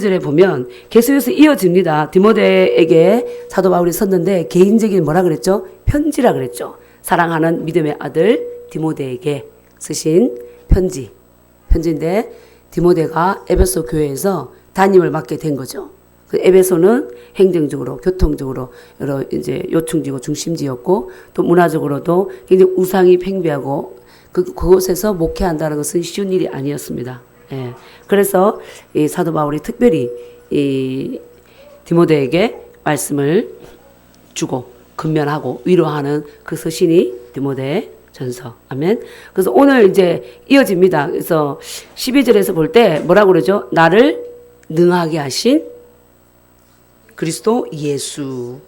절에 보면 계속해서 이어집니다. 디모데에게 사도 바울이 썼는데 개인적인 뭐라 그랬죠? 편지라 그랬죠. 사랑하는 믿음의 아들 디모데에게 쓰신 편지인데 디모데가 에베소 교회에서 담임을 맡게 된 거죠. 그 에베소는 행정적으로, 교통적으로 여러 이제 요충지고 중심지였고 또 문화적으로도 굉장히 우상이 팽배하고 그곳에서 목회한다는 것은 쉬운 일이 아니었습니다. 예. 그래서 이 사도 바울이 특별히 이 디모데에게 말씀을 주고 근면하고 위로하는 그 서신이 디모데 전서. 아멘. 그래서 오늘 이제 이어집니다. 그래서 12절에서 볼 때 뭐라고 그러죠? 나를 능하게 하신 그리스도 예수.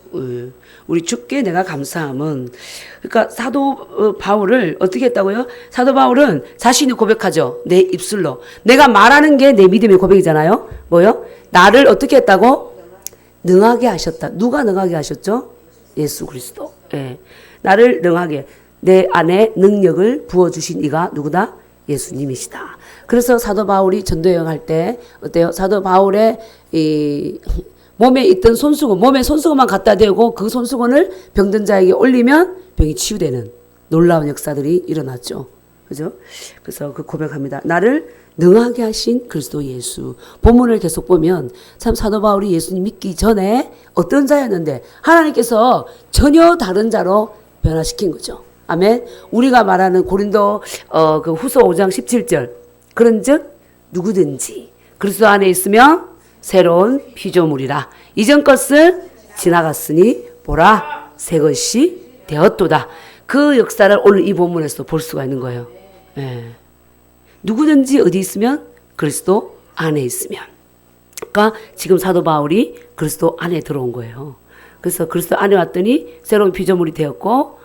우리 주께 내가 감사함은, 그러니까 사도 바울을 어떻게 했다고요? 사도 바울은 자신이 고백하죠. 내 입술로. 내가 말하는 게 내 믿음의 고백이잖아요. 뭐요? 나를 어떻게 했다고? 능하게 하셨다. 누가 능하게 하셨죠? 예수 그리스도. 예. 나를 능하게, 내 안에 능력을 부어주신 이가 누구다? 예수님이시다. 그래서 사도 바울이 전도여행 할 때 어때요? 사도 바울의 이 몸에 있던 손수건, 몸에 손수건만 갖다 대고 그 손수건을 병든 자에게 올리면 병이 치유되는 놀라운 역사들이 일어났죠. 그죠? 그래서 그 고백합니다. 나를 능하게 하신 그리스도 예수. 본문을 계속 보면 참 사도 바울이 예수님 믿기 전에 어떤 자였는데 하나님께서 전혀 다른 자로 변화시킨 거죠. 아멘. 우리가 말하는 고린도 그 후서 5장 17절. 그런즉 누구든지 그리스도 안에 있으면 새로운 피조물이라. 이전 것은 지나갔으니 보라 새 것이 되었도다. 그 역사를 오늘 이 본문에서 볼 수가 있는 거예요. 예. 누구든지 어디 있으면 그리스도 안에 있으면. 그러니까 지금 사도 바울이 그리스도 안에 들어온 거예요. 그래서 그리스도 안에 왔더니 새로운 피조물이 되었고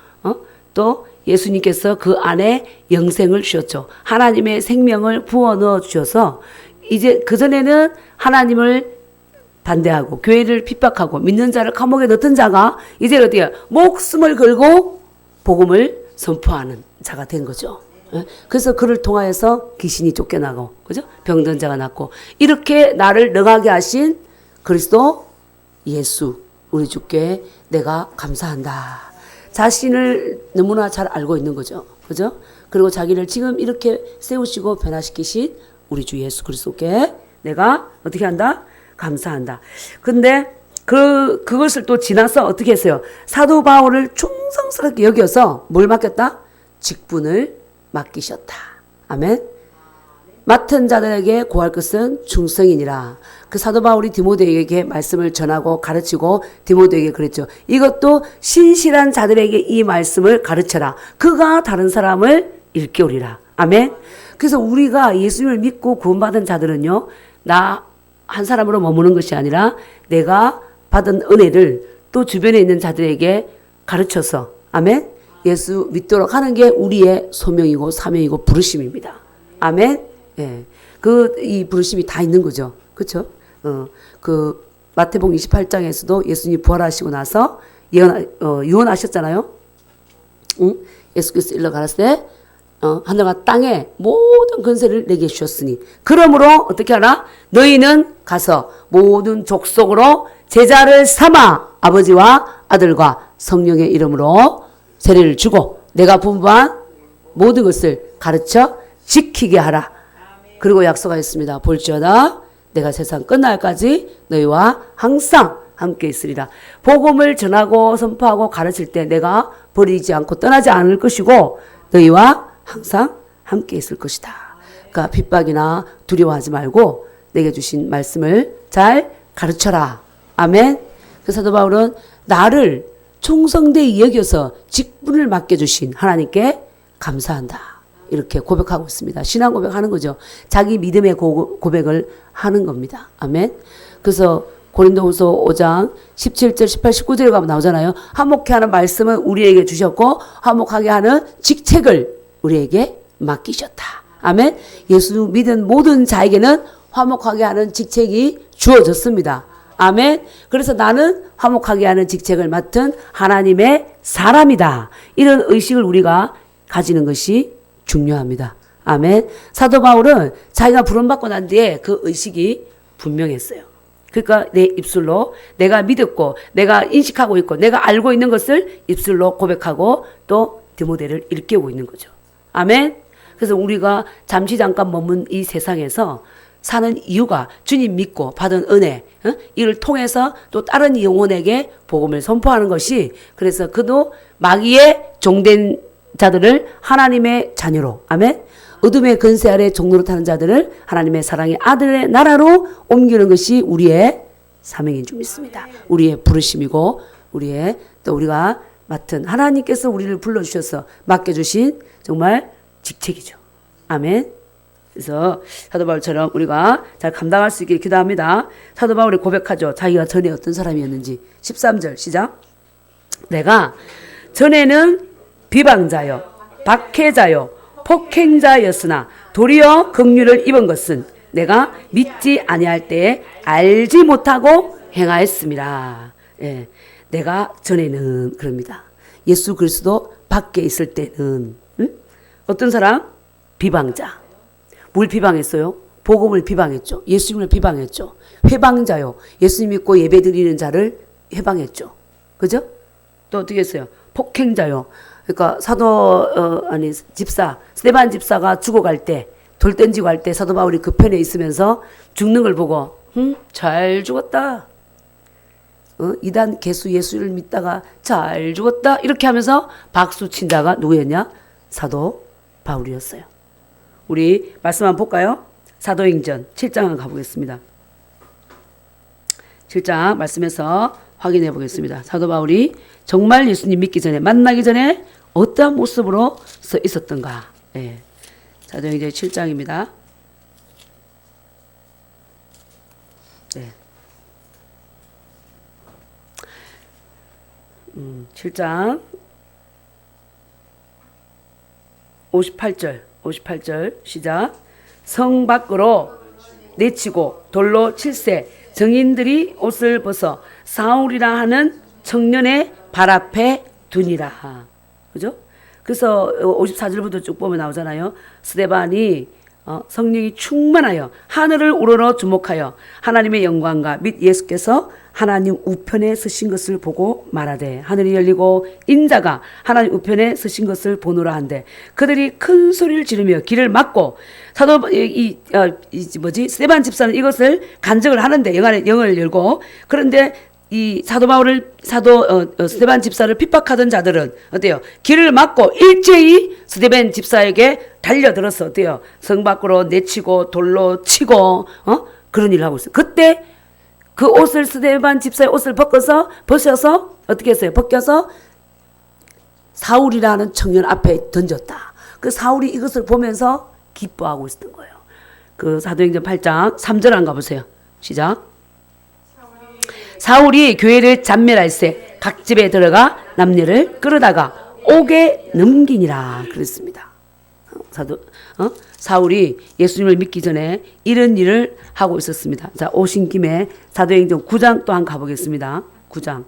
또 예수님께서 그 안에 영생을 주셨죠. 하나님의 생명을 부어 넣어 주셔서 이제 그전에는 하나님을 반대하고 교회를 핍박하고 믿는 자를 감옥에 넣던 자가 이제 어디야? 목숨을 걸고 복음을 선포하는 자가 된 거죠. 그래서 그를 통하여서 귀신이 쫓겨나고, 그죠? 병든 자가 낫고, 이렇게 나를 능하게 하신 그리스도 예수, 우리 주께 내가 감사한다. 자신을 너무나 잘 알고 있는 거죠. 그죠? 그리고 자기를 지금 이렇게 세우시고 변화시키신 우리 주 예수 그리스도께 내가 어떻게 한다? 감사한다. 근데 그것을 또 지나서 어떻게 했어요? 사도 바울을 충성스럽게 여겨서 뭘 맡겼다? 직분을 맡기셨다. 아멘. 맡은 자들에게 고할 것은 충성이니라. 그 사도 바울이 디모데에게 말씀을 전하고 가르치고 디모데에게 그랬죠. 이것도 신실한 자들에게 이 말씀을 가르쳐라. 그가 다른 사람을 일깨우리라. 아멘. 그래서 우리가 예수님을 믿고 구원받은 자들은요, 나 한 사람으로 머무는 것이 아니라 내가 받은 은혜를 또 주변에 있는 자들에게 가르쳐서, 아멘, 예수 믿도록 하는 게 우리의 소명이고 사명이고 부르심입니다. 아멘. 예. 이 부르심이 다 있는 거죠. 그쵸? 그 마태복음 28장에서도 예수님이 부활하시고 나서 유언하셨잖아요. 응? 예수께서 일러 가라사대 때 하늘과 땅에 모든 권세를 내게 주셨으니 그러므로 어떻게 하나? 너희는 가서 모든 족속으로 제자를 삼아 아버지와 아들과 성령의 이름으로 세례를 주고 내가 분부한 모든 것을 가르쳐 지키게 하라. 그리고 약속하였습니다. 볼지어다 내가 세상 끝날까지 너희와 항상 함께 있으리라. 복음을 전하고 선포하고 가르칠 때 내가 버리지 않고 떠나지 않을 것이고 너희와 항상 함께 있을 것이다. 그러니까 핍박이나 두려워하지 말고 내게 주신 말씀을 잘 가르쳐라. 아멘. 그 사도 바울은 나를 충성되이 여겨서 직분을 맡겨주신 하나님께 감사한다. 이렇게 고백하고 있습니다. 신앙 고백하는 거죠. 자기 믿음의 고백을 하는 겁니다. 아멘. 그래서 고린도후서 5장 17절, 18, 19절에 가면 나오잖아요. 화목케 하는 말씀은 우리에게 주셨고 화목하게 하는 직책을 우리에게 맡기셨다. 아멘. 예수 믿은 모든 자에게는 화목하게 하는 직책이 주어졌습니다. 아멘. 그래서 나는 화목하게 하는 직책을 맡은 하나님의 사람이다. 이런 의식을 우리가 가지는 것이 중요합니다. 아멘. 사도 바울은 자기가 부름받고 난 뒤에 그 의식이 분명했어요. 그러니까 내 입술로 내가 믿었고 내가 인식하고 있고 내가 알고 있는 것을 입술로 고백하고 또 디모데를 일깨우고 있는 거죠. 아멘. 그래서 우리가 잠깐 머문 이 세상에서 사는 이유가 주님 믿고 받은 은혜, 이를 통해서 또 다른 영혼에게 복음을 선포하는 것이, 그래서 그도 마귀의 종된 자들을 하나님의 자녀로, 아멘, 어둠의 근세 아래 종로로 타는 자들을 하나님의 사랑의 아들의 나라로 옮기는 것이 우리의 사명인 줄 믿습니다. 우리의 부르심이고 우리의 또 우리가 맡은 하나님께서 우리를 불러주셔서 맡겨주신 정말 직책이죠. 아멘. 그래서 사도 바울처럼 우리가 잘 감당할 수 있게 기도합니다. 사도 바울이 고백하죠. 자기가 전에 어떤 사람이었는지. 13절 시작. 내가 전에는 비방자요, 박해자요, 폭행자였으나 도리어 긍휼을 입은 것은 내가 믿지 아니할 때에 알지 못하고 행하였습니다. 예, 내가 전에는 그럽니다. 예수 그리스도 밖에 있을 때는 어떤 사람? 비방자. 뭘 비방했어요? 복음을 비방했죠. 예수님을 비방했죠. 회방자요. 예수님 믿고 예배드리는 자를 회방했죠. 그죠? 또 어떻게 했어요? 폭행자요. 그러니까 집사 스데반 집사가 죽어갈 때, 돌 던지고 갈 때 사도 바울이 그 편에 있으면서 죽는 걸 보고 잘 죽었다. 이단 개수 예수를 믿다가 잘 죽었다. 이렇게 하면서 박수 친 자가 누구였냐? 사도 바울이었어요. 우리 말씀 한번 볼까요? 사도행전 7장 한번 가보겠습니다. 7장 말씀에서 확인해 보겠습니다. 사도 바울이 정말 예수님 믿기 전에, 만나기 전에 어떠한 모습으로 서 있었던가. 예. 사도행전 7장입니다. 네. 7장 58절 시작. 성 밖으로 내치고 돌로 칠세 정인들이 옷을 벗어 사울이라 하는 청년의 발 앞에 두니라. 그죠? 그래서 54절부터 쭉 보면 나오잖아요. 스데반이 성령이 충만하여 하늘을 우러러 주목하여 하나님의 영광과 및 예수께서 하나님 우편에 서신 것을 보고 말하되 하늘이 열리고 인자가 하나님 우편에 서신 것을 보노라 한데 그들이 큰 소리를 지르며 길을 막고 사도 스데반 집사는 이것을 간증을 하는데 영을 열고, 그런데 이 사도 바울을 스데반 집사를 핍박하던 자들은 어때요? 길을 막고 일제히 스데반 집사에게 달려들어서 어때요? 성 밖으로 내치고 돌로 치고 그런 일을 하고 있어요. 그때 그 옷을 스데반 집사의 옷을 벗어서 어떻게 했어요? 벗겨서 사울이라는 청년 앞에 던졌다. 그 사울이 이것을 보면서 기뻐하고 있었던 거예요. 그 사도행전 8장 3절 한 가보세요. 시작. 사울이 교회를 잔멸할세 각 집에 들어가 남녀를 끌어다가 옥에 넘기니라 그랬습니다. 사울이 예수님을 믿기 전에 이런 일을 하고 있었습니다. 자, 오신 김에 사도행전 9장 또 한 가보겠습니다. 9장.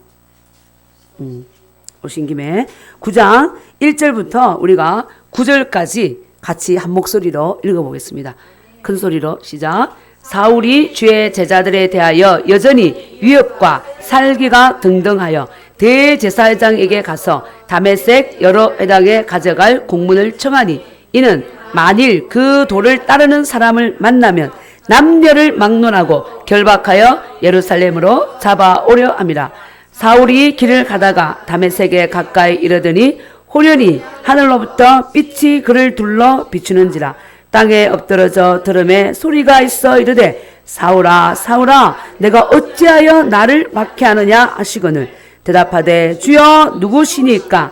오신 김에 9장 1절부터 우리가 9절까지 같이 한 목소리로 읽어보겠습니다. 큰 소리로 시작. 사울이 주의 제자들에 대하여 여전히 위협과 살기가 등등하여 대제사장에게 가서 다메섹 여러 회당에 가져갈 공문을 청하니 이는 만일 그 도를 따르는 사람을 만나면 남녀를 막론하고 결박하여 예루살렘으로 잡아오려 함이라. 사울이 길을 가다가 다메섹에 가까이 이르더니 호련히 하늘로부터 빛이 그를 둘러 비추는지라. 땅에 엎드러져 들음에 소리가 있어 이르되 사울아 사울아 내가 어찌하여 나를 박해하느냐 하시거늘 대답하되 주여 누구시니까?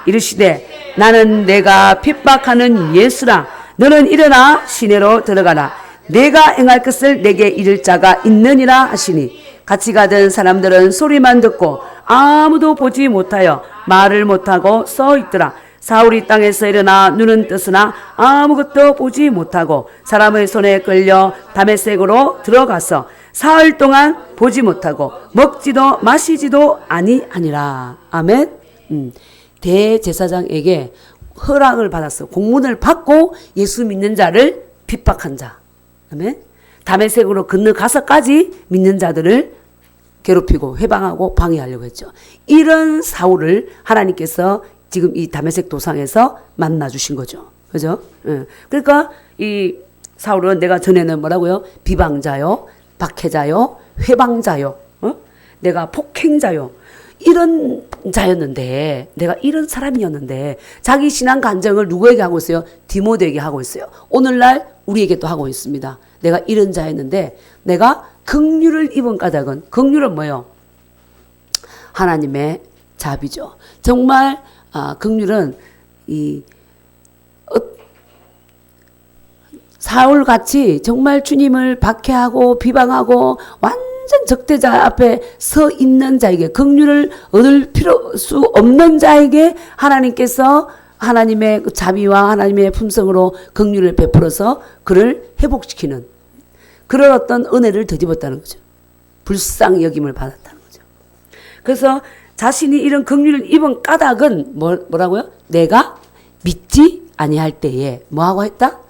이르시되 나는 내가 핍박하는 예수라. 너는 일어나 시내로 들어가라. 내가 행할 것을 내게 이를 자가 있느니라 하시니 같이 가던 사람들은 소리만 듣고 아무도 보지 못하여 말을 못하고 서 있더라. 사울이 땅에서 일어나 눈은 뜨으나 아무것도 보지 못하고 사람의 손에 끌려 다메섹으로 들어가서 사흘 동안 보지 못하고 먹지도 마시지도 아니하니라. 아멘. 대제사장에게 허락을 받았어. 공문을 받고 예수 믿는 자를 핍박한 자. 아멘. 다메섹으로 건너가서까지 믿는 자들을 괴롭히고 해방하고 방해하려고 했죠. 이런 사울을 하나님께서 지금 이 다메섹 도상에서 만나 주신 거죠. 그죠? 그러니까 이 사울은 내가 전에는 뭐라고요? 비방자요, 박해자요, 회방자요, 내가 폭행자요. 이런 자였는데, 내가 이런 사람이었는데, 자기 신앙 간증을 누구에게 하고 있어요? 디모데에게 하고 있어요. 오늘날 우리에게 또 하고 있습니다. 내가 이런 자였는데, 내가 긍휼을 입은 까닭은, 긍휼은 뭐예요? 하나님의 자비죠. 정말, 긍휼은 사울같이 정말 주님을 박해하고 비방하고 완전 적대자 앞에 서 있는 자에게, 긍휼을 얻을 수 없는 자에게 하나님께서 하나님의 자비와 하나님의 품성으로 긍휼을 베풀어서 그를 회복시키는 그런 어떤 은혜를 덧입었다는 거죠. 불쌍히 여김을 받았다는 거죠. 그래서 자신이 이런 긍휼을 입은 까닭은 뭐라고요? 내가 믿지 아니할 때에 뭐하고 했다?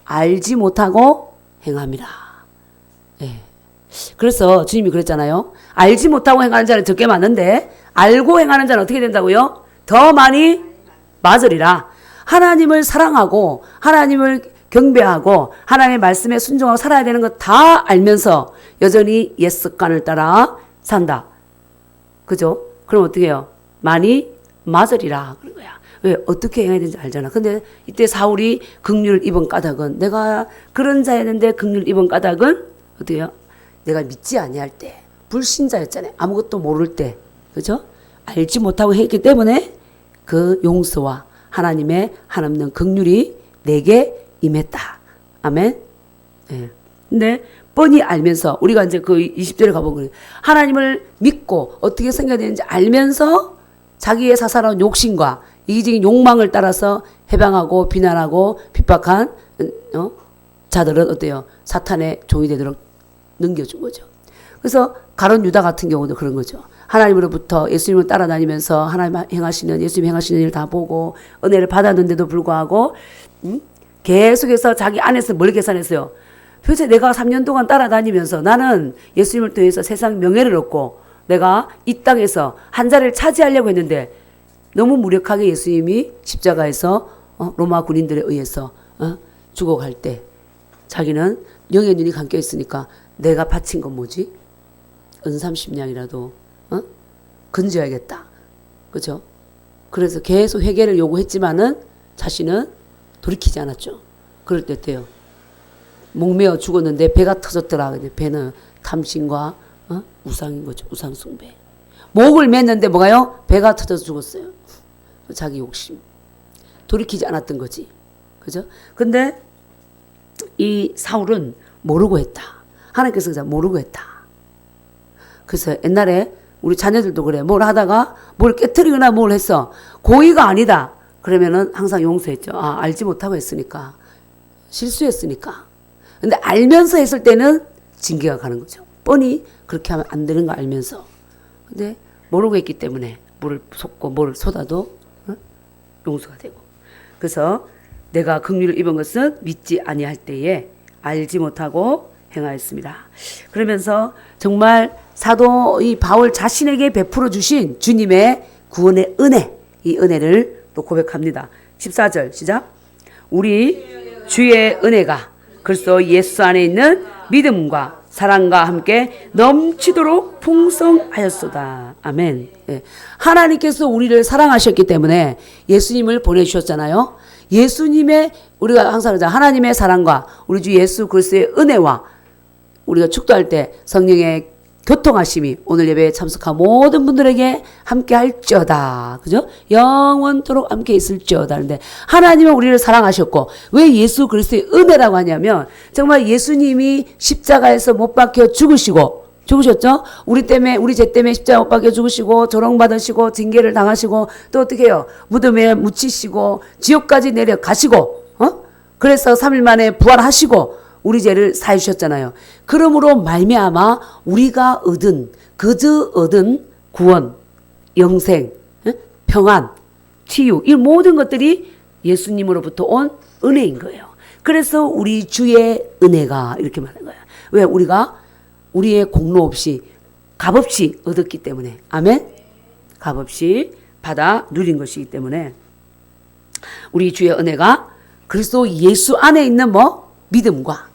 알지 못하고 행함이라. 예. 그래서 주님이 그랬잖아요. 알지 못하고 행하는 자는 적게 많은데 알고 행하는 자는 어떻게 된다고요? 더 많이 맞으리라. 하나님을 사랑하고 하나님을 경배하고 하나님의 말씀에 순종하고 살아야 되는 거 다 알면서 여전히 옛 습관을 따라 산다. 그죠? 그럼 어떻게 해요? 많이 맞으리라. 그런 거야. 왜? 어떻게 행해야 되는지 알잖아. 근데 이때 사울이 긍휼을 입은 까닭은, 내가 그런 자였는데 긍휼을 입은 까닭은 어떻게 해요? 내가 믿지 아니할 때, 불신자였잖아요. 아무것도 모를 때, 그죠? 알지 못하고 했기 때문에 그 용서와 하나님의 한없는 긍휼이 내게 임했다. 아멘. 네. 근데 뻔히 알면서, 우리가 이제 그 20절에 가보면 하나님을 믿고 어떻게 생겨야 되는지 알면서 자기의 사사로운 욕심과 이기적인 욕망을 따라서 해방하고 비난하고 핍박한 자들은 어때요? 사탄의 종이 되도록 넘겨준 거죠. 그래서 가룟 유다 같은 경우도 그런 거죠. 하나님으로부터 예수님을 따라다니면서 하나님 행하시는, 예수님 행하시는 일을 다 보고 은혜를 받았는데도 불구하고 계속해서 자기 안에서 뭘 계산했어요? 도대체 내가 3년 동안 따라다니면서 나는 예수님을 통해서 세상 명예를 얻고 내가 이 땅에서 한 자리를 차지하려고 했는데 너무 무력하게 예수님이 십자가에서 로마 군인들에 의해서 죽어갈 때 자기는 영의 눈이 감겨 있으니까 내가 바친 건 뭐지? 은삼십냥이라도 건져야겠다. 그죠? 그래서 계속 회개를 요구했지만은 자신은 돌이키지 않았죠. 그럴 때 어때요? 목매어 죽었는데 배가 터졌더라. 근데 배는 탐심과 우상인 거죠. 우상 숭배. 목을 맸는데 뭐가요? 배가 터져서 죽었어요. 자기 욕심. 돌이키지 않았던 거지. 그죠? 근데 이 사울은 모르고 했다. 하나님께서 모르고 했다. 그래서 옛날에 우리 자녀들도 그래. 뭘 하다가 뭘 깨트리거나 뭘 했어. 고의가 아니다. 그러면은 항상 용서했죠. 알지 못하고 했으니까. 실수했으니까. 근데 알면서 했을 때는 징계가 가는 거죠. 뻔히 그렇게 하면 안 되는 거 알면서. 근데 모르고 했기 때문에 물을 쏟고 뭐를 쏟아도 용서가 되고. 그래서 내가 긍휼을 입은 것은 믿지 아니할 때에 알지 못하고 행하였습니다. 그러면서 정말 사도 이 바울 자신에게 베풀어 주신 주님의 구원의 은혜, 이 은혜를 또 고백합니다. 14절 시작. 우리 주의 은혜가 그리스도 예수 안에 있는 믿음과 사랑과 함께 넘치도록 풍성하였소다. 아멘. 예. 하나님께서 우리를 사랑하셨기 때문에 예수님을 보내주셨잖아요. 예수님의, 우리가 항상 그러잖아요. 하나님의 사랑과 우리 주 예수 그리스도의 은혜와 우리가 축도할 때 성령의 교통하심이 오늘 예배에 참석한 모든 분들에게 함께 할지어다. 그죠? 영원토록 함께 있을지어다. 하는데 하나님은 우리를 사랑하셨고, 왜 예수 그리스도의 은혜라고 하냐면 정말 예수님이 십자가에서 못 박혀 죽으셨죠? 우리 때문에, 우리 죄 때문에 십자가 못 박혀 죽으시고 조롱받으시고 징계를 당하시고 또 어떻게 해요? 무덤에 묻히시고 지옥까지 내려가시고 그래서 3일 만에 부활하시고 우리 죄를 사해 주셨잖아요. 그러므로 말미암아 우리가 그저 얻은 구원, 영생, 평안, 치유, 이 모든 것들이 예수님으로부터 온 은혜인 거예요. 그래서 우리 주의 은혜가 이렇게 말하는 거예요. 왜? 우리가 우리의 공로 없이 값없이 얻었기 때문에. 아멘. 값없이 받아 누린 것이기 때문에 우리 주의 은혜가 그리스도 예수 안에 있는 뭐? 믿음과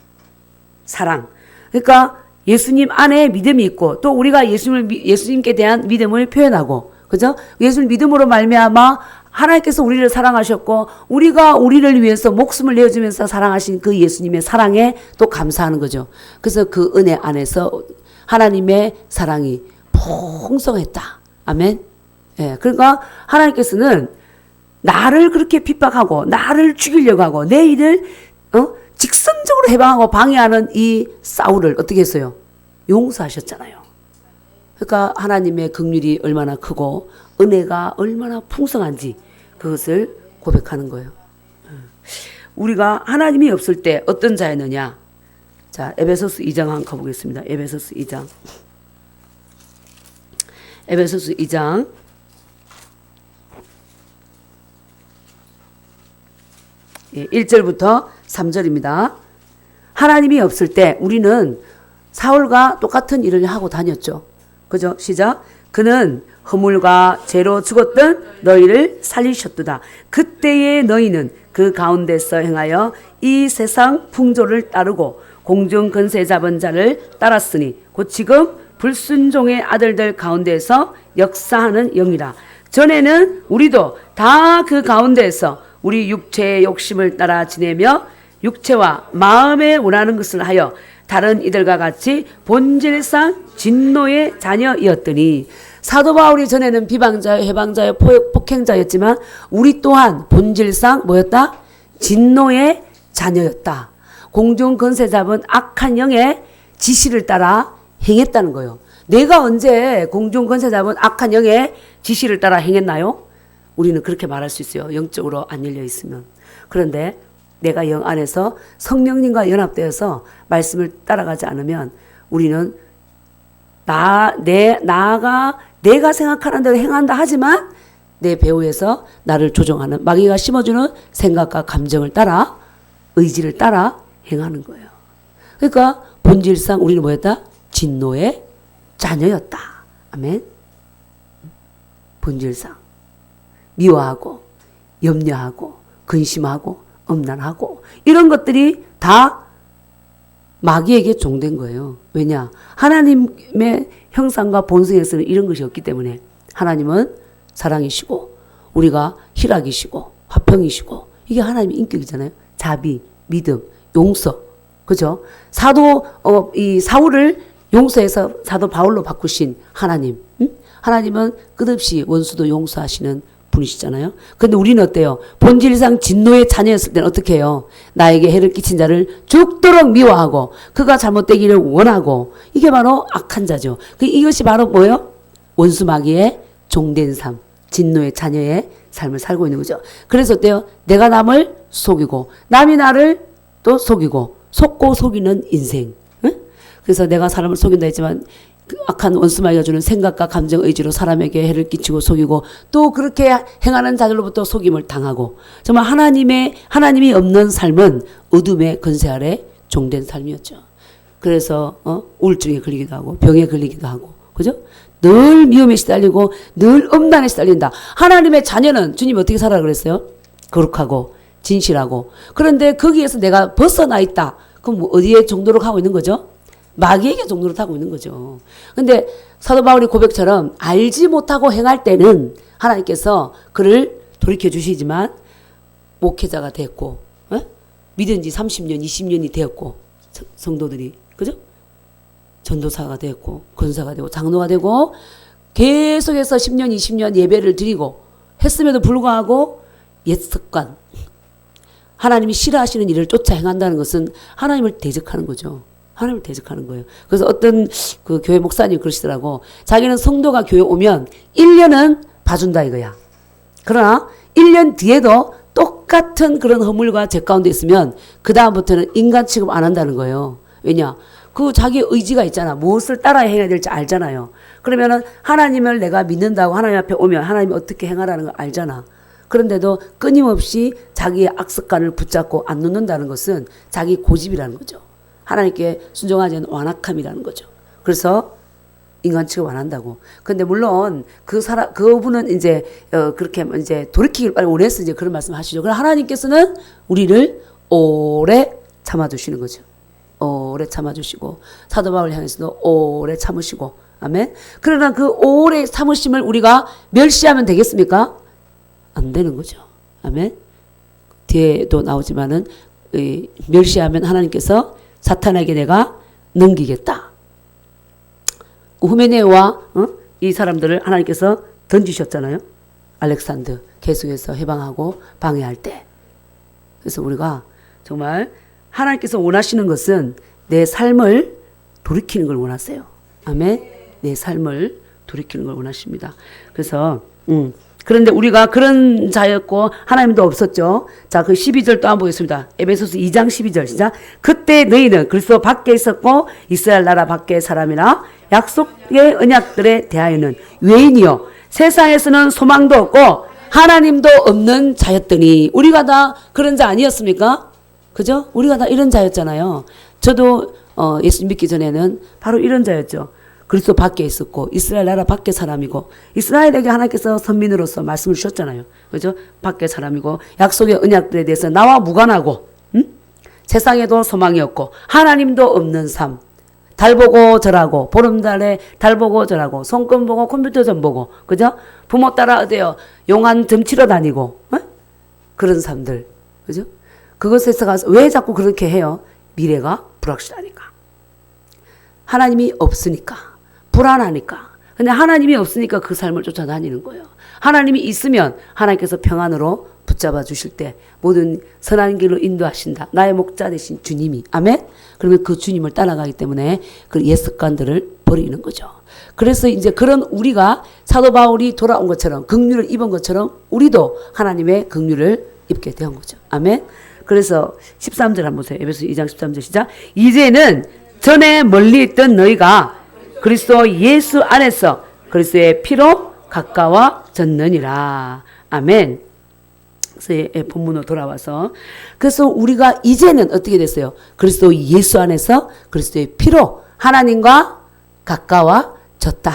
사랑. 그러니까 예수님 안에 믿음이 있고 또 우리가 예수님께 대한 믿음을 표현하고, 그죠? 예수를 믿음으로 말미암아 하나님께서 우리를 사랑하셨고 우리가 우리를 위해서 목숨을 내어주면서 사랑하신 그 예수님의 사랑에 또 감사하는 거죠. 그래서 그 은혜 안에서 하나님의 사랑이 풍성했다. 아멘. 예, 그러니까 하나님께서는 나를 그렇게 핍박하고 나를 죽이려고 하고 내 일을 직선적으로 해방하고 방해하는 이 사울을 어떻게 했어요? 용서하셨잖아요. 그러니까 하나님의 긍휼이 얼마나 크고 은혜가 얼마나 풍성한지 그것을 고백하는 거예요. 우리가 하나님이 없을 때 어떤 자였느냐? 자, 에베소서 2장 한번 가보겠습니다. 에베소서 2장. 에베소서 2장 1절부터 3절입니다. 하나님이 없을 때 우리는 사울과 똑같은 일을 하고 다녔죠. 그죠? 시작. 그는 허물과 죄로 죽었던 너희를 살리셨도다. 그때의 너희는 그 가운데서 행하여 이 세상 풍조를 따르고 공중 권세 잡은 자를 따랐으니 곧 지금 불순종의 아들들 가운데서 역사하는 영이라. 전에는 우리도 다 그 가운데에서 우리 육체의 욕심을 따라 지내며 육체와 마음에 원하는 것을 하여 다른 이들과 같이 본질상 진노의 자녀이었더니, 사도 바울이 전에는 비방자요 해방자요 폭행자였지만 우리 또한 본질상 뭐였다? 진노의 자녀였다. 공중 권세 잡은 악한 영의 지시를 따라 행했다는 거예요. 내가 언제 공중 권세 잡은 악한 영의 지시를 따라 행했나요? 우리는 그렇게 말할 수 있어요. 영적으로 안 열려 있으면. 그런데 내가 영 안에서 성령님과 연합되어서 말씀을 따라가지 않으면 우리는 내가 생각하는 대로 행한다 하지만 내 배후에서 나를 조종하는 마귀가 심어주는 생각과 감정을 따라 의지를 따라 행하는 거예요. 그러니까 본질상 우리는 뭐였다? 진노의 자녀였다. 아멘. 본질상 미워하고 염려하고 근심하고 엄난하고 이런 것들이 다 마귀에게 종된 거예요. 왜냐? 하나님의 형상과 본성에서는 이런 것이 없기 때문에. 하나님은 사랑이시고 우리가 희락이시고 화평이시고 이게 하나님의 인격이잖아요. 자비, 믿음, 용서. 그죠? 이 사울을 용서해서 사도 바울로 바꾸신 하나님. 하나님은 끝없이 원수도 용서하시는 분이시잖아요. 근데 우리는 어때요? 본질상 진노의 자녀였을 때는 어떻게 해요? 나에게 해를 끼친 자를 죽도록 미워하고 그가 잘못되기를 원하고, 이게 바로 악한 자죠. 이것이 바로 뭐예요? 원수 마귀의 종된 삶, 진노의 자녀의 삶을 살고 있는 거죠. 그래서 어때요? 내가 남을 속이고 남이 나를 또 속이고 속고 속이는 인생. 응? 그래서 내가 사람을 속인다 했지만 그 악한 원수 마귀가 주는 생각과 감정 의지로 사람에게 해를 끼치고 속이고 또 그렇게 행하는 자들로부터 속임을 당하고, 정말 하나님이 없는 삶은 어둠의 권세 아래 종된 삶이었죠. 그래서 우울증에 걸리기도 하고 병에 걸리기도 하고, 그죠? 늘 미움에 시달리고 늘 엄난에 시달린다. 하나님의 자녀는 주님 어떻게 살아라 그랬어요? 거룩하고 진실하고. 그런데 거기에서 내가 벗어나 있다. 그럼 뭐 어디에 종도록 하고 있는 거죠? 마귀에게 종로를 타고 있는 거죠. 근데 사도 바울의 고백처럼 알지 못하고 행할 때는 하나님께서 그를 돌이켜 주시지만 목회자가 됐고, 믿은 지 30년, 20년이 되었고, 성도들이, 그죠? 전도사가 됐고, 권사가 되고, 장로가 되고, 계속해서 10년, 20년 예배를 드리고 했음에도 불구하고 옛 습관, 하나님이 싫어하시는 일을 쫓아 행한다는 것은 하나님을 대적하는 거죠. 하나님을 대적하는 거예요. 그래서 어떤 그 교회 목사님이 그러시더라고. 자기는 성도가 교회 오면 1년은 봐준다 이거야. 그러나 1년 뒤에도 똑같은 그런 허물과 죄 가운데 있으면 그 다음부터는 인간 취급 안 한다는 거예요. 왜냐? 그 자기 의지가 있잖아. 무엇을 따라야 해야 될지 알잖아요. 그러면은 하나님을 내가 믿는다고 하나님 앞에 오면 하나님이 어떻게 행하라는 걸 알잖아. 그런데도 끊임없이 자기의 악습관을 붙잡고 안 놓는다는 것은 자기 고집이라는 거죠. 하나님께 순종하지 않는 완악함이라는 거죠. 그래서 인간치가 완한다고. 근데 물론 그분은 이제 그렇게 이제 돌이키길 빨리 원해서 이제 그런 말씀 하시죠. 그러나 하나님께서는 우리를 오래 참아주시는 거죠. 오래 참아주시고 사도 바울 향해서도 오래 참으시고 아멘. 그러나 그 오래 참으심을 우리가 멸시하면 되겠습니까? 안 되는 거죠. 아멘. 뒤에도 나오지만은 멸시하면 하나님께서 사탄에게 내가 넘기겠다. 후메네오와 이 사람들을 하나님께서 던지셨잖아요. 알렉산더 계속해서 해방하고 방해할 때. 그래서 우리가 정말 하나님께서 원하시는 것은 내 삶을 돌이키는 걸 원하세요. 아멘. 내 삶을 돌이키는 걸 원하십니다. 그래서 그런데 우리가 그런 자였고 하나님도 없었죠. 자, 그 12절 또 한번 보겠습니다. 에베소서 2장 12절 시작. 그때 너희는 그리스도 밖에 있었고 이스라엘 나라 밖의 사람이나 약속의 언약들에 대하여는 외인이요 세상에서는 소망도 없고 하나님도 없는 자였더니. 우리가 다 그런 자 아니었습니까? 그죠? 우리가 다 이런 자였잖아요. 저도 예수 믿기 전에는 바로 이런 자였죠. 그리스도 밖에 있었고 이스라엘 나라 밖의 사람이고 이스라엘에게 하나님께서 선민으로서 말씀을 주셨잖아요. 그죠? 밖의 사람이고 약속의 언약들에 대해서 나와 무관하고 세상에도 소망이 없고 하나님도 없는 삶. 달 보고 절하고 보름달에 달 보고 절하고 손금 보고 컴퓨터 좀 보고 그죠? 부모 따라 어때요? 용한 덤치러 다니고 그런 삶들. 그죠? 그것에서 가서 왜 자꾸 그렇게 해요? 미래가 불확실하니까. 하나님이 없으니까. 불안하니까. 근데 하나님이 없으니까 그 삶을 쫓아다니는 거예요. 하나님이 있으면 하나님께서 평안으로 붙잡아 주실 때 모든 선한 길로 인도하신다. 나의 목자 되신 주님이. 아멘? 그러면 그 주님을 따라가기 때문에 그 옛 습관들을 버리는 거죠. 그래서 이제 그런 우리가 사도 바울이 돌아온 것처럼 긍휼을 입은 것처럼 우리도 하나님의 긍휼을 입게 된 거죠. 아멘? 그래서 13절 한번 보세요. 에베소 2장 13절 시작. 이제는 전에 멀리 있던 너희가 그리스도 예수 안에서 그리스도의 피로 가까워졌느니라. 아멘. 그래서 본문으로 돌아와서 그래서 우리가 이제는 어떻게 됐어요? 그리스도 예수 안에서 그리스도의 피로 하나님과 가까워졌다.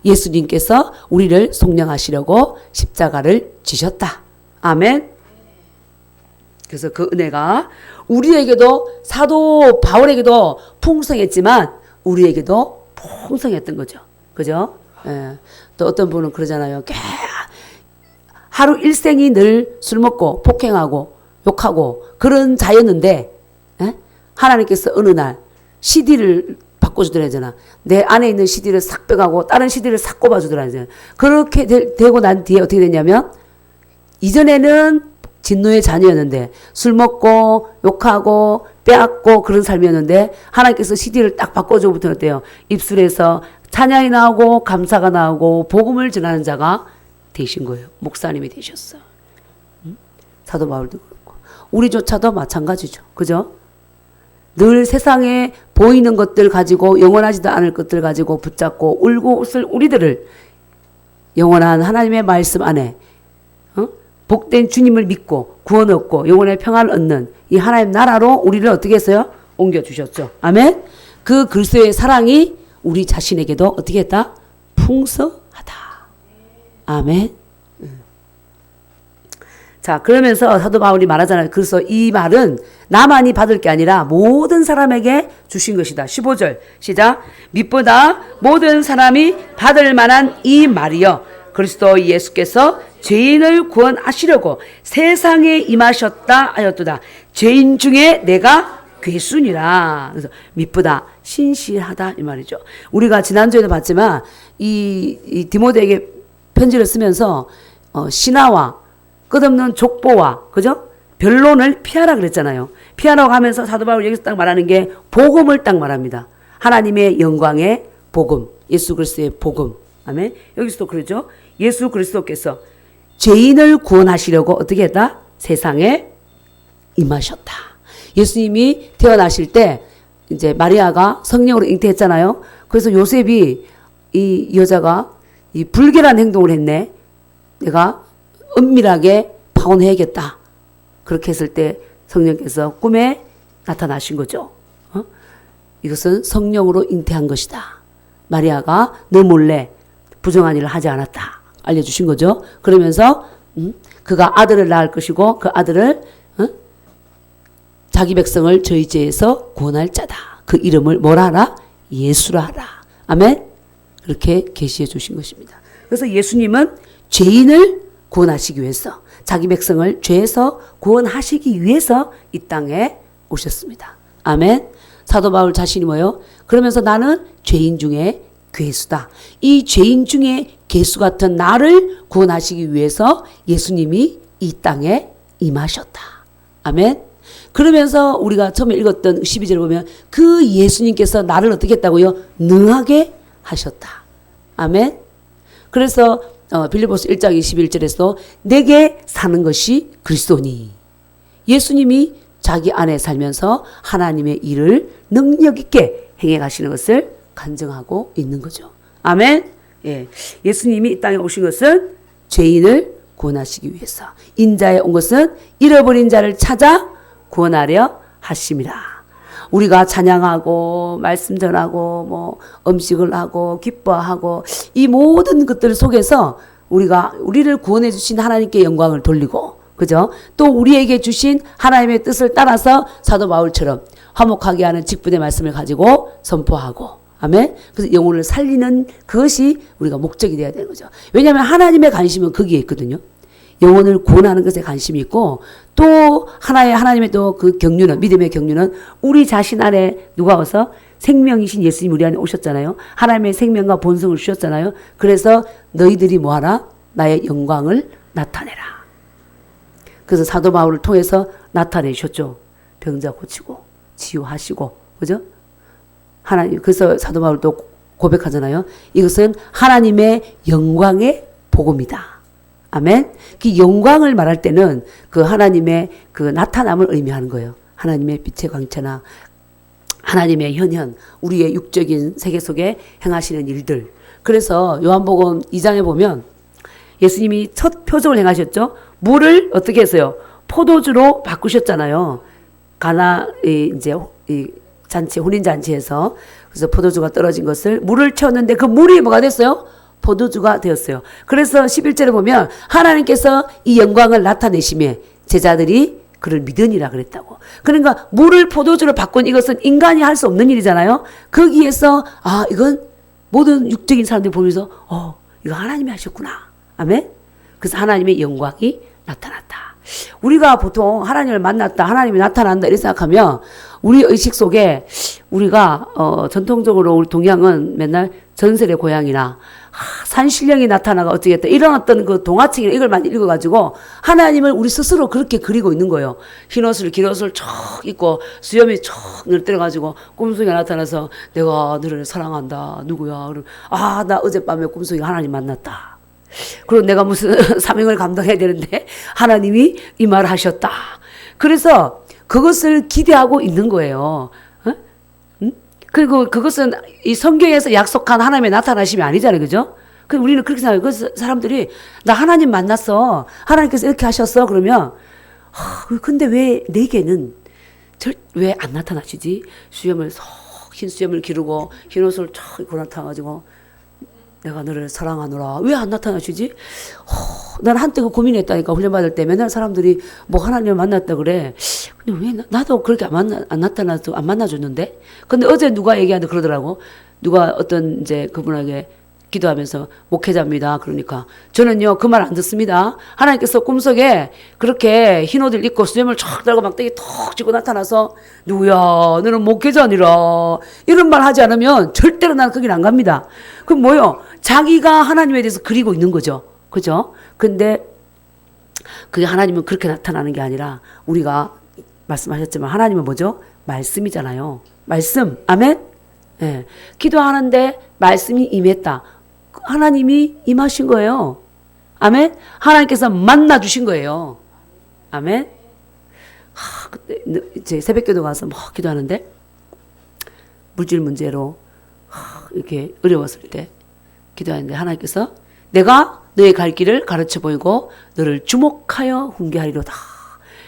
예수님께서 우리를 속량하시려고 십자가를 지셨다. 아멘. 그래서 그 은혜가 우리에게도 사도 바울에게도 풍성했지만 우리에게도 풍성했던 거죠. 그죠? 예. 또 어떤 분은 그러잖아요. 하루 일생이 늘 술 먹고 폭행하고 욕하고 그런 자였는데 예? 하나님께서 어느 날 CD를 바꿔주더라잖아. 내 안에 있는 CD를 싹 빼가고 다른 CD를 싹 꼽아주더라잖아. 그렇게 되고 난 뒤에 어떻게 됐냐면 이전에는 진노의 자녀였는데 술 먹고 욕하고 빼앗고 그런 삶이었는데 하나님께서 CD를 딱 바꿔주고부터 어때요? 입술에서 찬양이 나오고 감사가 나오고 복음을 전하는 자가 되신 거예요. 목사님이 되셨어. 사도 바울도 그렇고 우리조차도 마찬가지죠. 그죠? 늘 세상에 보이는 것들 가지고 영원하지도 않을 것들 가지고 붙잡고 울고 웃을 우리들을 영원한 하나님의 말씀 안에 복된 주님을 믿고 구원 얻고 영혼의 평안을 얻는 이 하나님 나라로 우리를 어떻게 했어요? 옮겨주셨죠. 아멘. 그 그리스도의 사랑이 우리 자신에게도 어떻게 했다? 풍성하다. 아멘. 자, 그러면서 사도 바울이 말하잖아요. 그래서 이 말은 나만이 받을 게 아니라 모든 사람에게 주신 것이다. 15절 시작. 밑보다 모든 사람이 받을 만한 이 말이여 그리스도 예수께서 죄인을 구원하시려고 세상에 임하셨다 하였도다. 죄인 중에 내가 괴순이라. 그래서 밑보다 신실하다 이 말이죠. 우리가 지난주에도 봤지만 이 디모데에게 편지를 쓰면서 신하와 끝없는 족보와 그죠? 변론을 피하라 그랬잖아요. 피하라고 하면서 사도 바울 여기서 딱 말하는 게 복음을 딱 말합니다. 하나님의 영광의 복음, 예수 그리스도의 복음. 아멘. 여기서도 그러죠. 예수 그리스도께서 죄인을 구원하시려고 어떻게 했다? 세상에 임하셨다. 예수님이 태어나실 때 이제 마리아가 성령으로 잉태했잖아요. 그래서 요셉이 이 여자가 이 불결한 행동을 했네. 내가 은밀하게 파혼해야겠다. 그렇게 했을 때 성령께서 꿈에 나타나신 거죠. 이것은 성령으로 잉태한 것이다. 마리아가 너 몰래 부정한 일을 하지 않았다. 알려주신 거죠. 그러면서 그가 아들을 낳을 것이고 그 아들을 자기 백성을 저희 죄에서 구원할 자다. 그 이름을 뭐라 하라? 예수라 하라. 아멘. 그렇게 계시해 주신 것입니다. 그래서 예수님은 죄인을 구원하시기 위해서 자기 백성을 죄에서 구원하시기 위해서 이 땅에 오셨습니다. 아멘. 사도 바울 자신이 뭐요? 그러면서 나는 죄인 중에 괴수다. 이 죄인 중에 괴수 같은 나를 구원하시기 위해서 예수님이 이 땅에 임하셨다. 아멘. 그러면서 우리가 처음에 읽었던 12절을 보면 그 예수님께서 나를 어떻게 했다고요? 능하게 하셨다. 아멘. 그래서 빌립보서 1장 21절에서 내게 사는 것이 그리스도니. 예수님이 자기 안에 살면서 하나님의 일을 능력 있게 행해 가시는 것을 간증하고 있는 거죠. 아멘. 예. 예수님이 이 땅에 오신 것은 죄인을 구원하시기 위해서, 인자에 온 것은 잃어버린 자를 찾아 구원하려 하심이라. 우리가 찬양하고 말씀 전하고 뭐 음식을 하고 기뻐하고 이 모든 것들 속에서 우리를 구원해 주신 하나님께 영광을 돌리고, 그죠? 또 우리에게 주신 하나님의 뜻을 따라서 사도 바울처럼 화목하게 하는 직분의 말씀을 가지고 선포하고, 아멘. 그래서 영혼을 살리는 그것이 우리가 목적이 되어야 되는 거죠. 왜냐하면 하나님의 관심은 거기에 있거든요. 영혼을 구원하는 것에 관심이 있고, 또 하나님의 또 그 경륜은, 믿음의 경륜은 우리 자신 안에 누가 와서 생명이신 예수님 우리 안에 오셨잖아요. 하나님의 생명과 본성을 주셨잖아요. 그래서 너희들이 뭐하라? 나의 영광을 나타내라. 그래서 사도 바울을 통해서 나타내셨죠. 병자 고치고 치유하시고, 그죠? 그래서 사도 바울도 고백하잖아요. 이것은 하나님의 영광의 복음이다. 아멘. 그 영광을 말할 때는 그 하나님의 그 나타남을 의미하는 거예요. 하나님의 빛의 광채나 하나님의 현현, 우리의 육적인 세계 속에 행하시는 일들. 그래서 요한복음 2장에 보면 예수님이 첫 표적을 행하셨죠. 물을 어떻게 했어요? 포도주로 바꾸셨잖아요. 이 잔치, 혼인잔치에서. 그래서 포도주가 떨어진 것을 물을 채웠는데 그 물이 뭐가 됐어요? 포도주가 되었어요. 그래서 11절에 보면 하나님께서 이 영광을 나타내심에 제자들이 그를 믿으니라 그랬다고. 그러니까 물을 포도주로 바꾼 이것은 인간이 할 수 없는 일이잖아요. 거기에서 이건 모든 육적인 사람들이 보면서 이거 하나님이 하셨구나. 아멘. 그래서 하나님의 영광이 나타났다. 우리가 보통 하나님을 만났다, 하나님이 나타난다 이렇게 생각하면 우리 의식 속에 우리가 전통적으로 우리 동양은 맨날 전설의 고향이나 산신령이 나타나가 어떻게 했다 이런 어떤 그 동화책이나 이걸 많이 읽어가지고 하나님을 우리 스스로 그렇게 그리고 있는 거예요. 긴 옷을 척 입고 수염이 척 늘때려가지고 꿈속에 나타나서 내가 너를 사랑한다. 누구야? 나 어젯밤에 꿈속에 하나님 만났다. 그리고 내가 무슨 사명을 감당해야 되는데 하나님이 이 말을 하셨다. 그래서 그것을 기대하고 있는 거예요. 그리고 그것은 이 성경에서 약속한 하나님의 나타나심이 아니잖아요. 그죠? 우리는 그렇게 생각해요. 그래서 사람들이 나 하나님 만났어. 하나님께서 이렇게 하셨어. 그러면 근데 왜 내게는 왜 안 나타나시지? 흰 수염을 기르고 흰 옷을 쫙 입고 나타나가지고 내가 너를 사랑하노라. 왜 안 나타나시지? 난 한때 그 고민했다니까. 훈련받을 때 맨날 사람들이 뭐 하나님을 만났다 그래. 근데 왜 나도 그렇게 안 만나줬는데? 근데 어제 누가 얘기하는데 그러더라고. 누가 어떤 이제 그분에게 기도하면서 목회자입니다. 그러니까 저는요 그 말 안 듣습니다. 하나님께서 꿈속에 그렇게 흰 옷을 입고 수염을 쫙 달고 막대기 턱 쥐고 나타나서 누구야 너는 목회자니라 이런 말 하지 않으면 절대로 나는 거긴 안 갑니다. 그럼 뭐요? 자기가 하나님에 대해서 그리고 있는 거죠. 그죠? 근데 그게 하나님은 그렇게 나타나는 게 아니라 우리가 말씀하셨지만 하나님은 뭐죠? 말씀이잖아요. 말씀. 아멘? 예. 기도하는데 말씀이 임했다. 하나님이 임하신 거예요. 아멘? 하나님께서 만나주신 거예요. 아멘? 그때 이제 새벽기도 가서 뭐 기도하는데 물질 문제로 이렇게 어려웠을 때 기도하는데 하나님께서 내가 너의 갈 길을 가르쳐 보이고 너를 주목하여 훈계하리로다.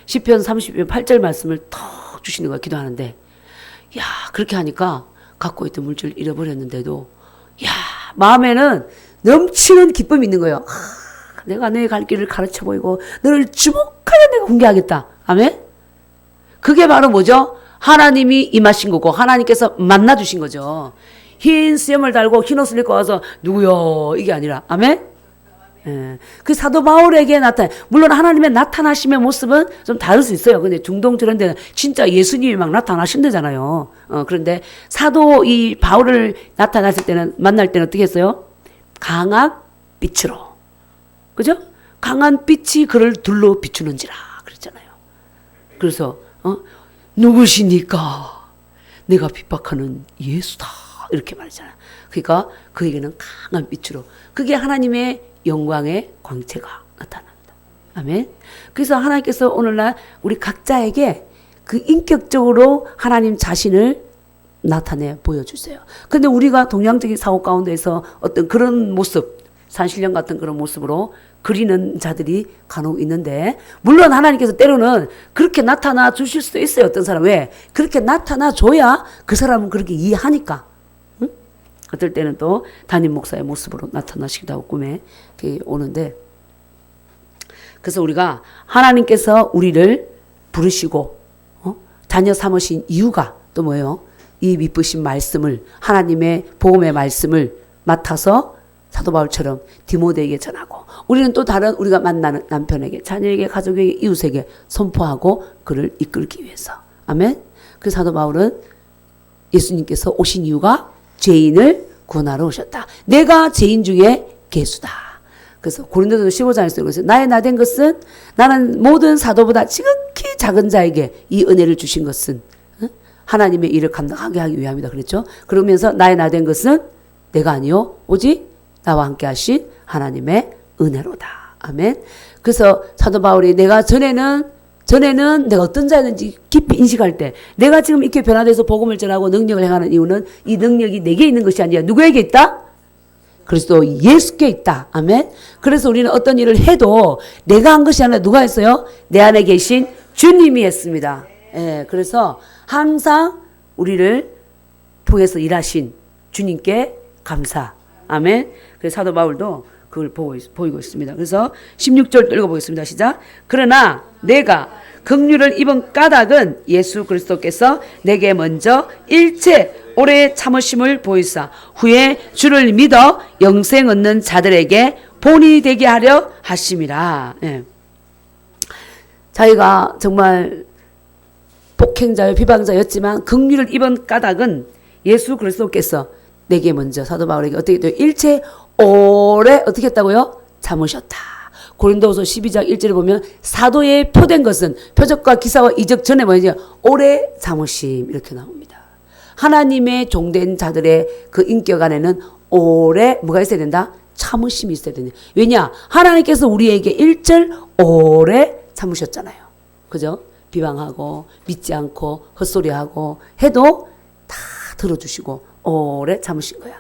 시편 30편 8절 말씀을 턱 주시는 거야. 기도하는데 야, 그렇게 하니까 갖고 있던 물질을 잃어버렸는데도 야, 마음에는 넘치는 기쁨이 있는 거예요. 내가 내 갈 길을 가르쳐 보이고 너를 주목하여 내가 훈계하겠다. 아멘. 그게 바로 뭐죠? 하나님이 임하신 거고 하나님께서 만나 주신 거죠. 흰 수염을 달고 흰 옷을 입고 와서 누구요? 이게 아니라 아멘. 예. 그 사도 바울에게 물론 하나님의 나타나심의 모습은 좀 다를 수 있어요. 근데 중동 저런 데는 진짜 예수님이 막 나타나신대잖아요. 그런데 사도 이 바울을 나타났을 때는, 만날 때는 어떻게 했어요? 강한 빛으로. 그죠? 강한 빛이 그를 둘러 비추는지라. 그랬잖아요. 그래서, 누구시니까? 내가 핍박하는 예수다. 이렇게 말했잖아요. 그러니까 그에게는 강한 빛으로. 그게 하나님의 영광의 광채가 나타납니다. 아멘. 그래서 하나님께서 오늘날 우리 각자에게 그 인격적으로 하나님 자신을 나타내 보여주세요. 근데 우리가 동양적인 사고 가운데서 어떤 그런 모습, 산신령 같은 그런 모습으로 그리는 자들이 간혹 있는데, 물론 하나님께서 때로는 그렇게 나타나 주실 수도 있어요. 어떤 사람. 왜? 그렇게 나타나 줘야 그 사람은 그렇게 이해하니까. 응? 어떨 때는 또 담임 목사의 모습으로 나타나시기도 하고 꿈에 오는데, 그래서 우리가 하나님께서 우리를 부르시고 자녀 삼으신 이유가 또 뭐예요? 이 미쁘신 말씀을, 하나님의 복음의 말씀을 맡아서 사도 바울처럼 디모데에게 전하고, 우리는 또 다른 우리가 만나는 남편에게, 자녀에게, 가족에게, 이웃에게 선포하고 그를 이끌기 위해서. 아멘. 그 사도 바울은 예수님께서 오신 이유가 죄인을 구원하러 오셨다. 내가 죄인 중에 괴수다. 그래서 고린도서 15장에서 그랬어요. 나의 나된 것은, 나는 모든 사도보다 지극히 작은 자에게 이 은혜를 주신 것은 하나님의 일을 감당하게 하기 위함이다. 그랬죠. 그러면서 나의 나된 것은 내가 아니요 오직 나와 함께 하신 하나님의 은혜로다. 아멘. 그래서 사도 바울이 내가 전에는 내가 어떤 자였는지 깊이 인식할 때, 내가 지금 이렇게 변화돼서 복음을 전하고 능력을 행하는 이유는 이 능력이 내게 있는 것이 아니라 누구에게 있다? 그리스도 예수께 있다. 아멘. 그래서 우리는 어떤 일을 해도 내가 한 것이 아니라 누가 했어요? 내 안에 계신 주님이 했습니다. 예, 그래서 항상 우리를 통해서 일하신 주님께 감사. 아멘. 그래서 사도 바울도 그걸 보이고 있습니다. 그래서 16절 읽어보겠습니다. 시작. 그러나 내가 긍휼을 입은 까닭은 예수 그리스도께서 내게 먼저 일체 오래 참으심을 보이사 후에 주를 믿어 영생 얻는 자들에게 본이 되게 하려 하심이라. 예. 자기가 정말 폭행자요 비방자였지만 긍휼을 입은 까닭은 예수 그리스도께서 내게 먼저, 사도 바울에게 어떻게 돼요? 일체 오래 어떻게 했다고요? 참으셨다. 고린도후서 12장 1절에 보면 사도의 표된 것은 표적과 기사와 이적 전에 뭐냐? 오래 참으심 이렇게 나옵니다. 하나님의 종된 자들의 그 인격 안에는 오래 뭐가 있어야 된다? 참으심이 있어야 된다. 왜냐? 하나님께서 우리에게 일절 오래 참으셨잖아요. 그죠? 비방하고 믿지 않고 헛소리하고 해도 다 들어주시고 오래 참으신 거야.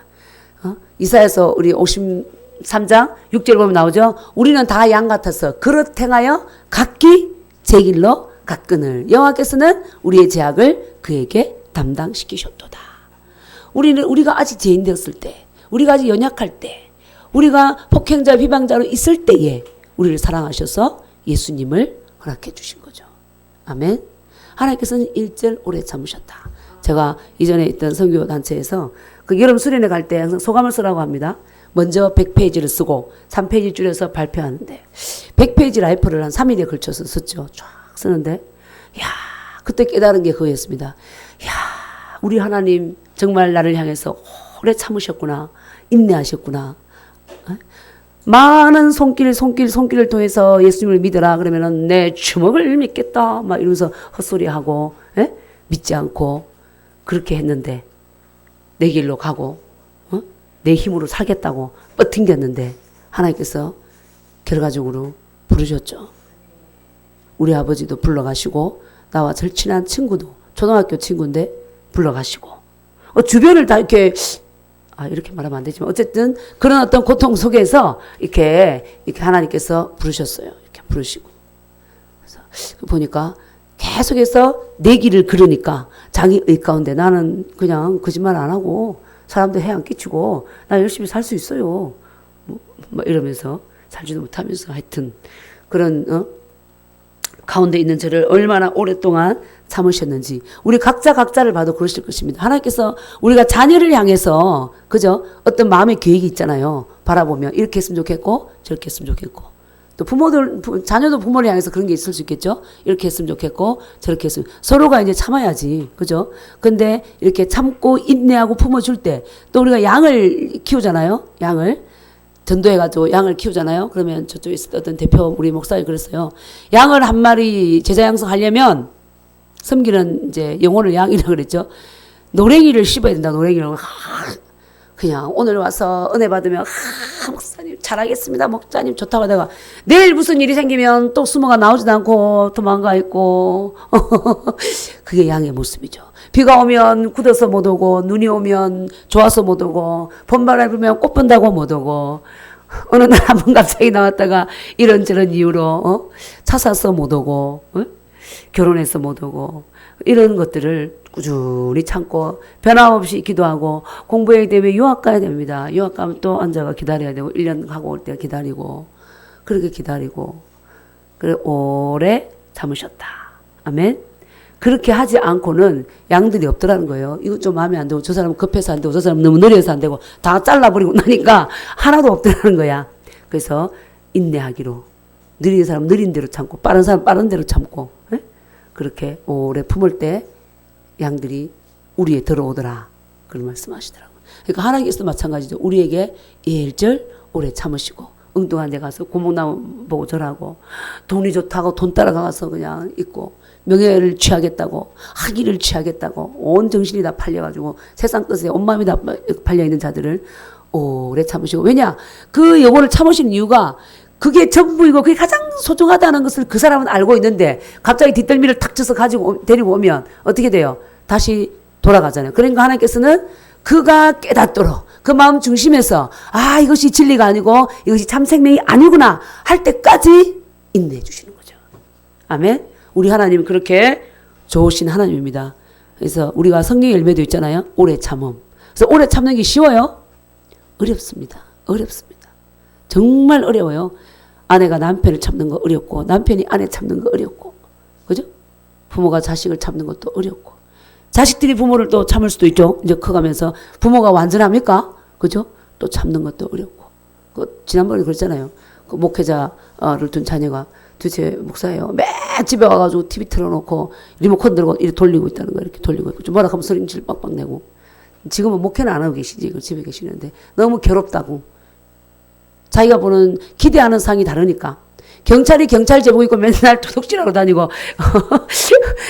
이사야서 우리 53장 6절 보면 나오죠. 우리는 다 양 같아서 그릇 행하여 각기 제 길로 갔거늘 여호와께서는 우리의 죄악을 그에게 담당시키셨도다. 우리가 아직 죄인 되었을 때, 우리가 아직 연약할 때, 우리가 폭행자 비방자로 있을 때에 우리를 사랑하셔서 예수님을 허락해 주신 거죠. 아멘. 하나님께서는 일절 오래 참으셨다. 제가 이전에 있던 선교단체에서 그 여름 수련회 갈 때 항상 소감을 쓰라고 합니다. 먼저 100페이지를 쓰고 3페이지 줄여서 발표하는데 100페이지 라이프를 한 3일에 걸쳐서 썼죠. 쫙 쓰는데 야, 그때 깨달은 게 그거였습니다. 야, 우리 하나님 정말 나를 향해서 오래 참으셨구나. 인내하셨구나. 많은 손길을 통해서 예수님을 믿어라 그러면은 내 주먹을 믿겠다 막 이러면서 헛소리하고 믿지 않고 그렇게 했는데 내 길로 가고 내 힘으로 살겠다고 뻗팅겼는데 하나님께서 결과적으로 부르셨죠. 우리 아버지도 불러가시고 나와 절친한 친구도 초등학교 친구인데 불러가시고 주변을 다 이렇게 이렇게 말하면 안 되지만 어쨌든 그런 어떤 고통 속에서 이렇게 하나님께서 부르셨어요. 이렇게 부르시고 그래서 보니까 계속해서 내 길을 걸으니까 자기 의 가운데 나는 그냥 거짓말 안 하고 사람들 해안 끼치고 나 열심히 살 수 있어요. 뭐 이러면서 살지도 못하면서 하여튼 그런 가운데 있는 저를 얼마나 오랫동안 참으셨는지 우리 각자를 봐도 그러실 것입니다. 하나님께서 우리가 자녀를 향해서 그죠? 어떤 마음의 계획이 있잖아요. 바라보면 이렇게 했으면 좋겠고 저렇게 했으면 좋겠고 또 자녀도 부모를 향해서 그런 게 있을 수 있겠죠. 이렇게 했으면 좋겠고 저렇게 했으면 서로가 이제 참아야지 그죠? 근데 이렇게 참고 인내하고 품어줄 때 또 우리가 양을 키우잖아요. 양을 전도해가지고 양을 키우잖아요. 그러면 저쪽에 있었던 어떤 대표 우리 목사님 그랬어요. 양을 한 마리 제자 양성하려면 섬기는 이제 영혼을 양이라고 그랬죠. 노랭이를 씹어야 된다. 노랭이를 그냥 오늘 와서 은혜 받으면 목사님 잘하겠습니다. 목사님 좋다고 하다가 내일 무슨 일이 생기면 또 수모가 나오지도 않고 도망가 있고 그게 양의 모습이죠. 비가 오면 굳어서 못 오고 눈이 오면 좋아서 못 오고 봄바람이 불면 꽃 본다고 못 오고 어느 날 한 번 갑자기 나왔다가 이런저런 이유로 차 사서 못 오고 결혼해서 못 오고 이런 것들을 꾸준히 참고 변함없이 기도하고 공부해야 되면 유학 가야 됩니다. 유학 가면 또 앉아가 기다려야 되고 1년 하고 올 때 기다리고 그렇게 기다리고 그래 오래 참으셨다. 아멘. 그렇게 하지 않고는 양들이 없더라는 거예요. 이거 좀 마음에 안 들고 저 사람 급해서 안 되고 저 사람 너무 느려서 안 되고 다 잘라버리고 나니까 하나도 없더라는 거야. 그래서 인내하기로 느린 사람 느린 대로 참고 빠른 사람 빠른 대로 참고 그렇게 오래 품을 때 양들이 우리에 들어오더라. 그런 말씀하시더라고요. 그러니까 하나님께서도 마찬가지죠. 우리에게 일절 오래 참으시고 엉뚱한 데 가서 고목나무 보고 절하고 돈이 좋다고 돈 따라가서 그냥 있고 명예를 취하겠다고 학위를 취하겠다고 온 정신이 다 팔려가지고 세상 끝에 온 마음이 다 팔려있는 자들을 오래 참으시고 왜냐? 그 영혼을 참으시는 이유가 그게 전부이고 그게 가장 소중하다는 것을 그 사람은 알고 있는데 갑자기 뒷덜미를 탁 쳐서 가지고 데리고 오면 어떻게 돼요? 다시 돌아가잖아요. 그러니까 하나님께서는 그가 깨닫도록 그 마음 중심에서 아 이것이 진리가 아니고 이것이 참 생명이 아니구나 할 때까지 인내해 주시는 거죠. 아멘. 우리 하나님은 그렇게 좋으신 하나님입니다. 그래서 우리가 성경의 열매도 있잖아요. 오래 참음. 그래서 오래 참는 게 쉬워요? 어렵습니다. 어렵습니다. 정말 어려워요. 아내가 남편을 참는 거 어렵고 남편이 아내 참는 거 어렵고 그죠? 부모가 자식을 참는 것도 어렵고 자식들이 부모를 또 참을 수도 있죠. 이제 커가면서 부모가 완전합니까? 그죠? 또 참는 것도 어렵고 지난번에 그랬잖아요. 그 목회자를 둔 자녀가 도대체 목사예요. 매 집에 와가지고 TV 틀어놓고 리모컨 들고 이렇게 돌리고 있다는 거예요. 이렇게 돌리고 있고 좀 뭐라 하면 소리질 빡빡 내고 지금은 목회는 안 하고 계시지. 집에 계시는데 너무 괴롭다고. 자기가 보는 기대하는 상이 다르니까. 경찰이 경찰 제복 입고 맨날 도둑질하고 다니고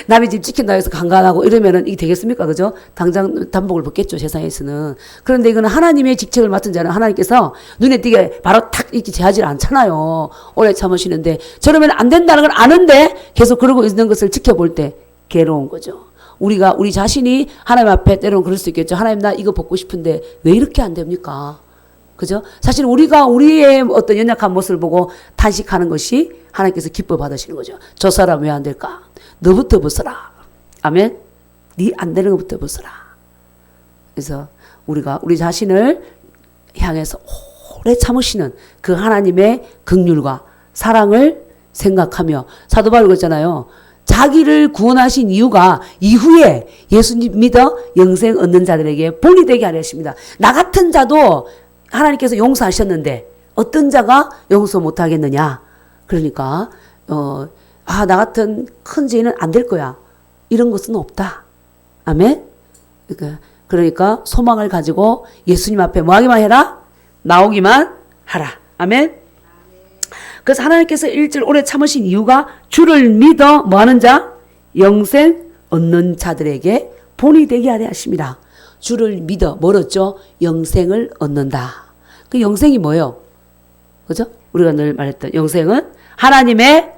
남의 집 지킨다 해서 강간하고 이러면은 이게 되겠습니까? 그죠? 당장 단복을 벗겠죠. 세상에서는. 그런데 이거는 하나님의 직책을 맡은 자는 하나님께서 눈에 띄게 바로 탁 이렇게 제하지 않잖아요. 오래 참으시는데 저러면 안 된다는 걸 아는데 계속 그러고 있는 것을 지켜볼 때 괴로운 거죠. 우리가 우리 자신이 하나님 앞에 때로는 그럴 수 있겠죠. 하나님 나 이거 벗고 싶은데 왜 이렇게 안 됩니까? 그죠? 사실 우리가 우리의 어떤 연약한 모습을 보고 탄식하는 것이 하나님께서 기뻐 받으시는 거죠. 저 사람 왜 안 될까? 너부터 벗어라. 아멘? 네 안 되는 것부터 벗어라. 그래서 우리가 우리 자신을 향해서 오래 참으시는 그 하나님의 긍휼과 사랑을 생각하며 사도 바울이 그랬잖아요. 자기를 구원하신 이유가 이후에 예수님 믿어 영생 얻는 자들에게 본이 되게 하려 하십니다. 나 같은 자도 하나님께서 용서하셨는데 어떤 자가 용서 못하겠느냐. 그러니까 나 같은 큰 죄인은 안 될 거야. 이런 것은 없다. 아멘. 그러니까 소망을 가지고 예수님 앞에 뭐 하기만 해라? 나오기만 하라. 아멘. 그래서 하나님께서 1절 오래 참으신 이유가 주를 믿어 뭐 하는 자? 영생 얻는 자들에게 본이 되게 하려 하십니다. 주를 믿어 뭐였죠? 영생을 얻는다. 그 영생이 뭐예요? 그죠? 우리가 늘 말했던 영생은 하나님의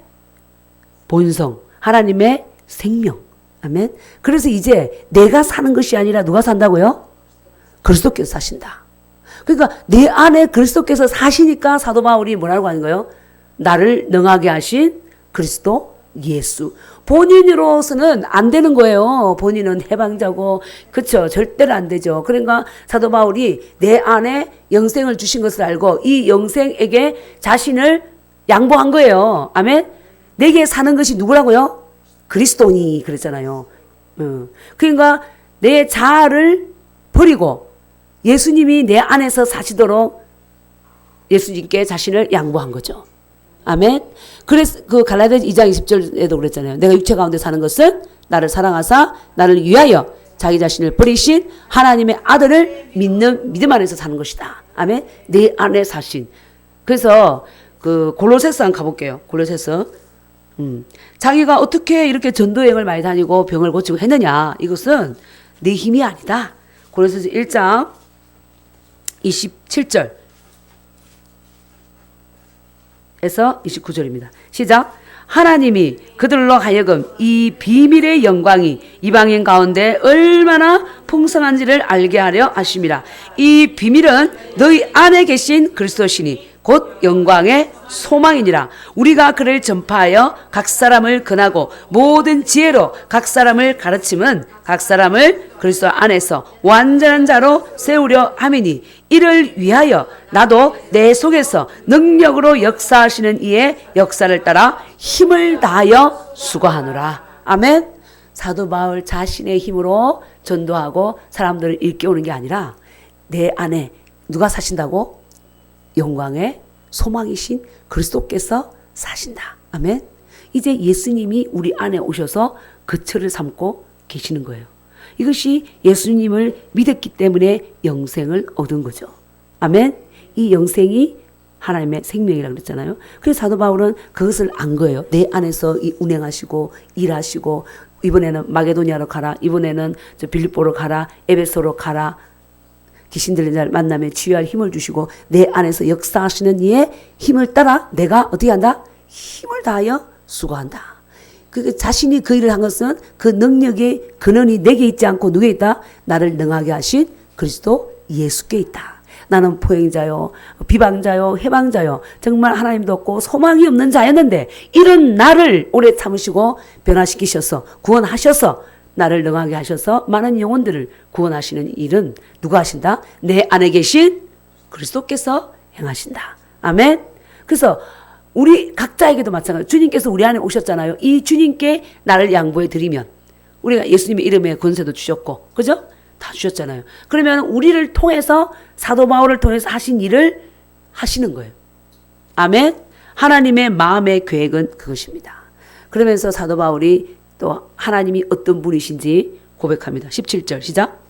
본성, 하나님의 생명. 아멘. 그래서 이제 내가 사는 것이 아니라 누가 산다고요? 그리스도께서 사신다. 그러니까 내 안에 그리스도께서 사시니까 사도 바울이 뭐라고 하는 거예요? 나를 능하게 하신 그리스도 예수. 본인으로서는 안 되는 거예요. 본인은 해방자고, 그쵸? 절대로 안 되죠. 그러니까 사도 바울이 내 안에 영생을 주신 것을 알고 이 영생에게 자신을 양보한 거예요. 아멘? 내게 사는 것이 누구라고요? 그리스도니 그랬잖아요. 그러니까 내 자아를 버리고 예수님이 내 안에서 사시도록 예수님께 자신을 양보한 거죠. 아멘. 그래서 그 갈라디아서 2장 20절에도 그랬잖아요. 내가 육체 가운데 사는 것은 나를 사랑하사 나를 위하여 자기 자신을 버리신 하나님의 아들을 믿는 믿음 안에서 사는 것이다. 아멘. 내 안에 사신. 그래서 그 골로새서 한번 가볼게요. 골로새서. 자기가 어떻게 이렇게 전도여행을 많이 다니고 병을 고치고 했느냐. 이것은 내 힘이 아니다. 골로새서 1장 27절 에서 29절입니다. 시작. 하나님이 그들로 하여금 이 비밀의 영광이 이방인 가운데 얼마나 풍성한지를 알게 하려 하심이라. 이 비밀은 너희 안에 계신 그리스도시니 곧 영광의 소망이니라. 우리가 그를 전파하여 각 사람을 근하고 모든 지혜로 각 사람을 가르침은 각 사람을 그리스도 안에서 완전한 자로 세우려 함이니 이를 위하여 나도 내 속에서 능력으로 역사하시는 이의 역사를 따라 힘을 다하여 수고하노라. 아멘. 사도 바울 자신의 힘으로 전도하고 사람들을 일깨우는 게 아니라 내 안에 누가 사신다고? 영광의 소망이신 그리스도께서 사신다. 아멘. 이제 예수님이 우리 안에 오셔서 거처를 삼고 계시는 거예요. 이것이 예수님을 믿었기 때문에 영생을 얻은 거죠. 아멘. 이 영생이 하나님의 생명이라고 그랬잖아요. 그래서 사도 바울은 그것을 안 거예요. 내 안에서 운행하시고 일하시고 이번에는 마게도니아로 가라. 이번에는 저 빌립보로 가라. 에베소로 가라. 귀신 들린 자를 만나면 치유할 힘을 주시고 내 안에서 역사하시는 이의 힘을 따라 내가 어떻게 한다? 힘을 다하여 수고한다. 그 자신이 그 일을 한 것은 그 능력의 근원이 내게 있지 않고 누구에 있다? 나를 능하게 하신 그리스도 예수께 있다. 나는 포행자요, 비방자요, 해방자요. 정말 하나님도 없고 소망이 없는 자였는데 이런 나를 오래 참으시고 변화시키셔서 구원하셔서 나를 능하게 하셔서 많은 영혼들을 구원하시는 일은 누가 하신다? 내 안에 계신 그리스도께서 행하신다. 아멘. 그래서 우리 각자에게도 마찬가지로 주님께서 우리 안에 오셨잖아요. 이 주님께 나를 양보해 드리면 우리가 예수님의 이름에 권세도 주셨고, 그죠? 다 주셨잖아요. 그러면 우리를 통해서 사도 바울을 통해서 하신 일을 하시는 거예요. 아멘. 하나님의 마음의 계획은 그것입니다. 그러면서 사도 바울이 또 하나님이 어떤 분이신지 고백합니다. 17절 시작.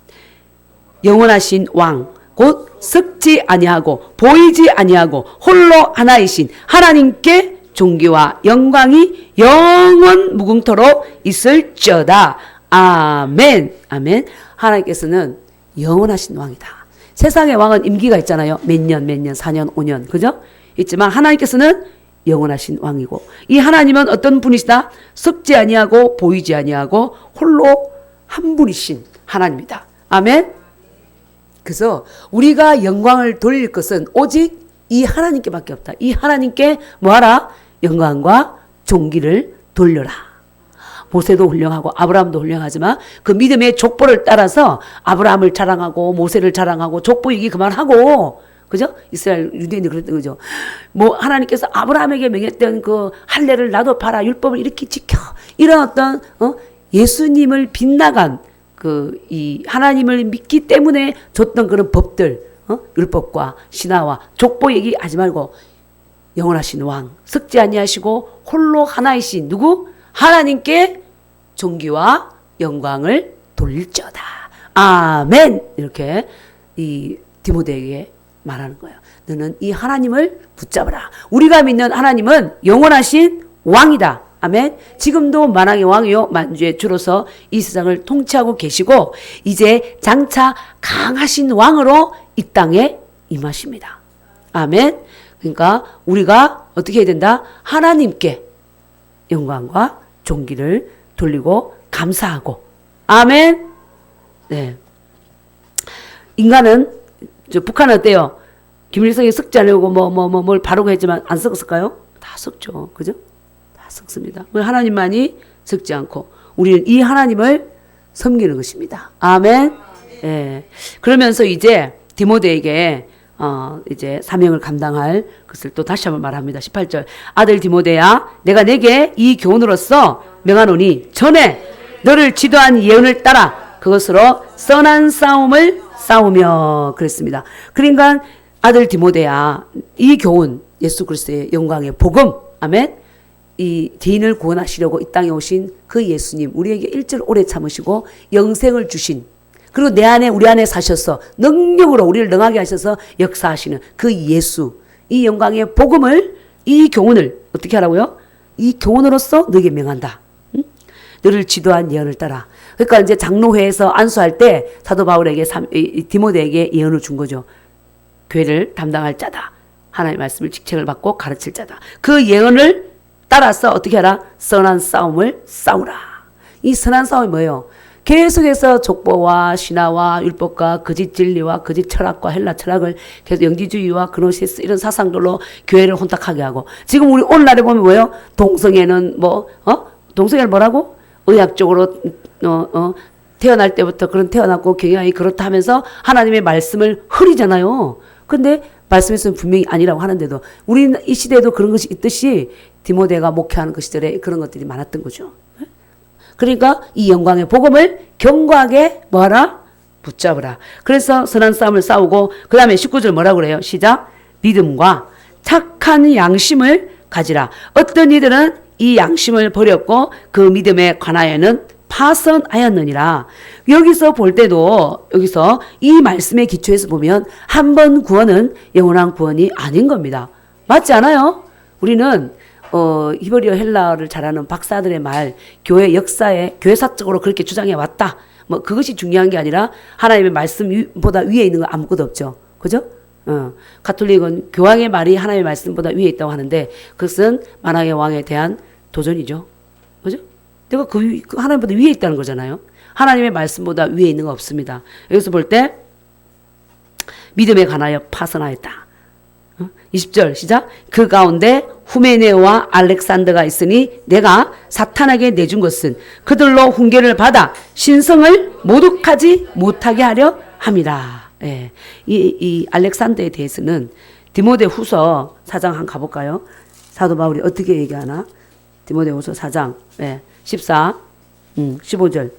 영원하신 왕 곧 섞지 아니하고 보이지 아니하고 홀로 하나이신 하나님께 존귀와 영광이 영원 무궁토록 있을지어다. 아멘. 아멘. 하나님께서는 영원하신 왕이다. 세상의 왕은 임기가 있잖아요. 몇 년, 4년, 5년. 그죠? 있지만 하나님께서는 영원하신 왕이고 이 하나님은 어떤 분이시다? 섞지 아니하고 보이지 아니하고 홀로 한 분이신 하나님이다. 아멘. 그래서 우리가 영광을 돌릴 것은 오직 이 하나님께밖에 없다. 이 하나님께 뭐하라? 영광과 존귀를 돌려라. 모세도 훌륭하고 아브라함도 훌륭하지만 그 믿음의 족보를 따라서 아브라함을 자랑하고 모세를 자랑하고 족보 얘기 그만하고, 그죠? 이스라엘 유대인들이 그랬던 거죠. 뭐 하나님께서 아브라함에게 명했던 그 할례를 나도 봐라, 율법을 이렇게 지켜, 이런 어떤 예수님을 빗나간 그 이 하나님을 믿기 때문에 줬던 그런 법들, 율법과 신화와 족보 얘기하지 말고 영원하신 왕, 섞지 아니하시고 홀로 하나이신 누구? 하나님께 존귀와 영광을 돌릴지어다. 아멘. 이렇게 이 디모데에게 말하는 거예요. 너는 이 하나님을 붙잡아라. 우리가 믿는 하나님은 영원하신 왕이다. 아멘. 지금도 만왕의 왕이요 만주의 주로서 이 세상을 통치하고 계시고 이제 장차 강하신 왕으로 이 땅에 임하십니다. 아멘. 그러니까 우리가 어떻게 해야 된다? 하나님께 영광과 존귀를 돌리고 감사하고. 아멘. 네. 인간은 북한은 어때요? 김일성이 섞지 않으려고 뭘 바르고 했지만 안 섞었을까요? 다 섞죠. 그죠? 다 썩습니다. 하나님만이 썩지 않고 우리는 이 하나님을 섬기는 것입니다. 아멘. 예. 그러면서 이제 디모데에게 이제 사명을 감당할 것을 또 다시 한번 말합니다. 18절. 아들 디모데야, 내가 내게 이 교훈으로서 명하노니 전에 너를 지도한 예언을 따라 그것으로 선한 싸움을 싸우며 그랬습니다. 그러니까 아들 디모데야, 이 교훈, 예수 그리스도의 영광의 복음, 아멘. 이 죄인을 구원하시려고 이 땅에 오신 그 예수님, 우리에게 일절 오래 참으시고 영생을 주신, 그리고 내 안에 우리 안에 사셔서 능력으로 우리를 능하게 하셔서 역사하시는 그 예수, 이 영광의 복음을, 이 교훈을 어떻게 하라고요? 이 교훈으로서 너에게 명한다. 응? 너를 지도한 예언을 따라. 그러니까 이제 장로회에서 안수할 때 사도 바울에게 디모데에게 예언을 준 거죠. 교회를 담당할 자다. 하나님의 말씀을 직책을 받고 가르칠 자다. 그 예언을 따라서 어떻게 하라? 선한 싸움을 싸우라. 이 선한 싸움이 뭐예요? 계속해서 족보와 신화와 율법과 거짓 진리와 거짓 철학과 헬라 철학을 계속 영지주의와 그노시스 이런 사상들로 교회를 혼탁하게 하고, 지금 우리 오늘날에 보면 뭐예요? 동성애는 동성애를 뭐라고? 의학적으로 태어날 때부터 그런 태어났고 경향이 그렇다 하면서 하나님의 말씀을 흐리잖아요. 근데 말씀에서는 분명히 아니라고 하는데도 우리는 이 시대에도 그런 것이 있듯이 디모데가 목회하는 그 시절에 그런 것들이 많았던 거죠. 그러니까 이 영광의 복음을 견고하게 뭐하라? 붙잡으라. 그래서 선한 싸움을 싸우고, 그 다음에 19절 뭐라고 그래요? 시작. 믿음과 착한 양심을 가지라. 어떤 이들은 이 양심을 버렸고 그 믿음에 관하여는 파선하였느니라. 여기서 볼 때도 여기서 이 말씀의 기초에서 보면 한 번 구원은 영원한 구원이 아닌 겁니다. 맞지 않아요? 우리는 히브리어 헬라어를 잘하는 박사들의 말, 교회 역사에 교회사적으로 그렇게 주장해 왔다. 뭐 그것이 중요한 게 아니라 하나님의 말씀보다 위에 있는 건 아무것도 없죠. 그죠? 가톨릭은 교황의 말이 하나님의 말씀보다 위에 있다고 하는데 그것은 만왕의 왕에 대한 도전이죠. 그죠? 내가 그 하나님보다 위에 있다는 거잖아요. 하나님의 말씀보다 위에 있는 거 없습니다. 여기서 볼 때 믿음에 관하여 파선하였다. 20절 시작. 그 가운데 후메네오와 알렉산더가 있으니 내가 사탄에게 내준 것은 그들로 훈계를 받아 신성을 모독하지 못하게 하려 함이라. 예. 이 알렉산더에 대해서는 디모데 후서 4장 한번 가볼까요? 사도 바울이 어떻게 얘기하나? 디모데 후서 4장 15절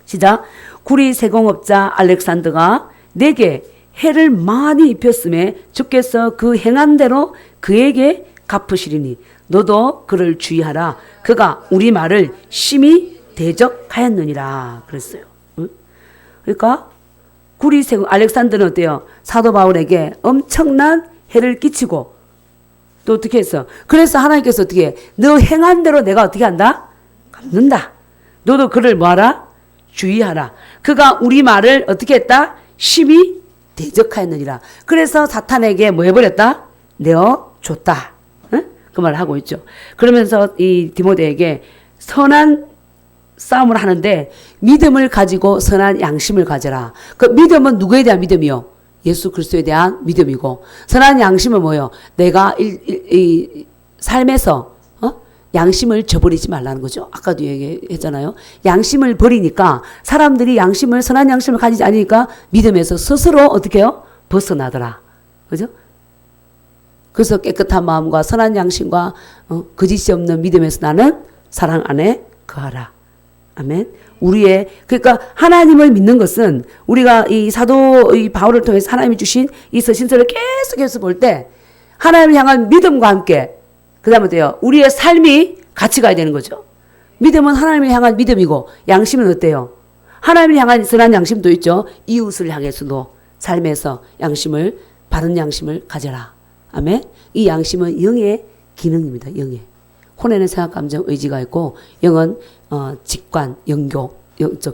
시작. 구리 세공업자 알렉산더가 내게 해를 많이 입혔음에 주께서 그 행한 대로 그에게 갚으시리니 너도 그를 주의하라. 그가 우리 말을 심히 대적하였느니라. 그랬어요. 그러니까 구리 세공 알렉산더는 어때요? 사도 바울에게 엄청난 해를 끼치고 또 어떻게 했어? 그래서 하나님께서 어떻게 해? 너 행한 대로 내가 어떻게 한다? 갚는다. 너도 그를 뭐하라? 주의하라. 그가 우리 말을 어떻게 했다? 심히 대적하였느니라. 그래서 사탄에게 뭐 해버렸다? 내어줬다. 응? 그 말을 하고 있죠. 그러면서 이 디모데에게 선한 싸움을 하는데 믿음을 가지고 선한 양심을 가져라. 그 믿음은 누구에 대한 믿음이요? 예수 그리스도에 대한 믿음이고, 선한 양심은 뭐예요? 내가 이 삶에서 양심을 저버리지 말라는 거죠. 아까도 얘기했잖아요. 양심을 버리니까 사람들이 선한 양심을 가지지 않으니까 믿음에서 스스로 어떻게 해요? 벗어나더라. 그죠? 그래서 깨끗한 마음과 선한 양심과 거짓이 없는 믿음에서 나는 사랑 안에 거하라. 아멘. 그러니까 하나님을 믿는 것은 우리가 이 사도 이 바울을 통해서 하나님이 주신 이 서신서를 계속해서 볼 때 하나님을 향한 믿음과 함께 그 다음에 어때요? 우리의 삶이 같이 가야 되는 거죠. 믿음은 하나님을 향한 믿음이고 양심은 어때요? 하나님을 향한 선한 양심도 있죠. 이웃을 향해서도 삶에서 바른 양심을 가져라. 아멘. 이 양심은 영의 기능입니다. 영의. 혼에는 생각, 감정, 의지가 있고 영은 직관,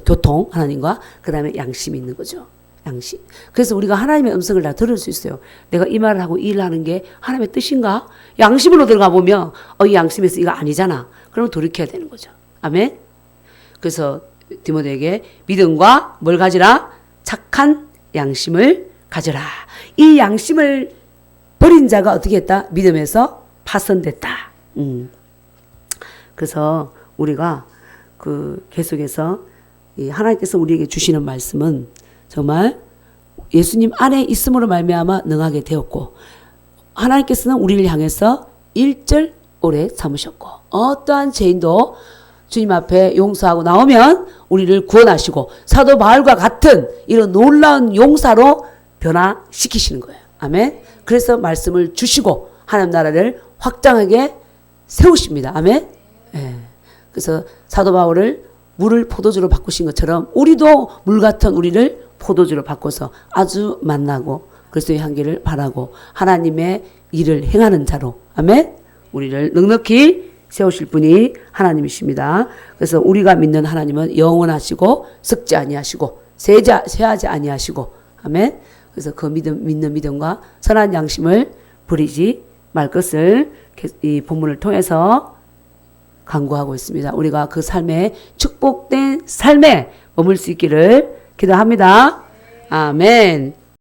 교통 하나님과 그 다음에 양심이 있는 거죠. 양심. 그래서 우리가 하나님의 음성을 다 들을 수 있어요. 내가 이 말을 하고 이 일을 하는 게 하나님의 뜻인가? 양심으로 들어가 보면 이 양심에서 이거 아니잖아. 그러면 돌이켜야 되는 거죠. 아멘. 그래서 디모데에게 믿음과 뭘 가지라? 착한 양심을 가져라. 이 양심을 버린 자가 어떻게 했다? 믿음에서 파선됐다. 그래서 우리가 계속해서 이 하나님께서 우리에게 주시는 말씀은 정말 예수님 안에 있음으로 말미암아 능하게 되었고, 하나님께서는 우리를 향해서 일절 오래 참으셨고, 어떠한 죄인도 주님 앞에 용서하고 나오면 우리를 구원하시고 사도 바울과 같은 이런 놀라운 용사로 변화시키시는 거예요. 아멘. 그래서 말씀을 주시고 하나님 나라를 확장하게 세우십니다. 아멘. 예. 그래서 사도 바울을 물을 포도주로 바꾸신 것처럼 우리도 물 같은 우리를 포도주로 바꿔서 아주 만나고 그리스도의 향기를 바라고 하나님의 일을 행하는 자로, 아멘, 우리를 넉넉히 세우실 분이 하나님이십니다. 그래서 우리가 믿는 하나님은 영원하시고 썩지 아니하시고 쇠하지 아니하시고, 아멘. 그래서 그 믿는 믿음과 선한 양심을 버리지 말 것을 이 본문을 통해서 강구하고 있습니다. 우리가 그 삶에 축복된 삶에 머물 수 있기를 기도합니다. 아멘.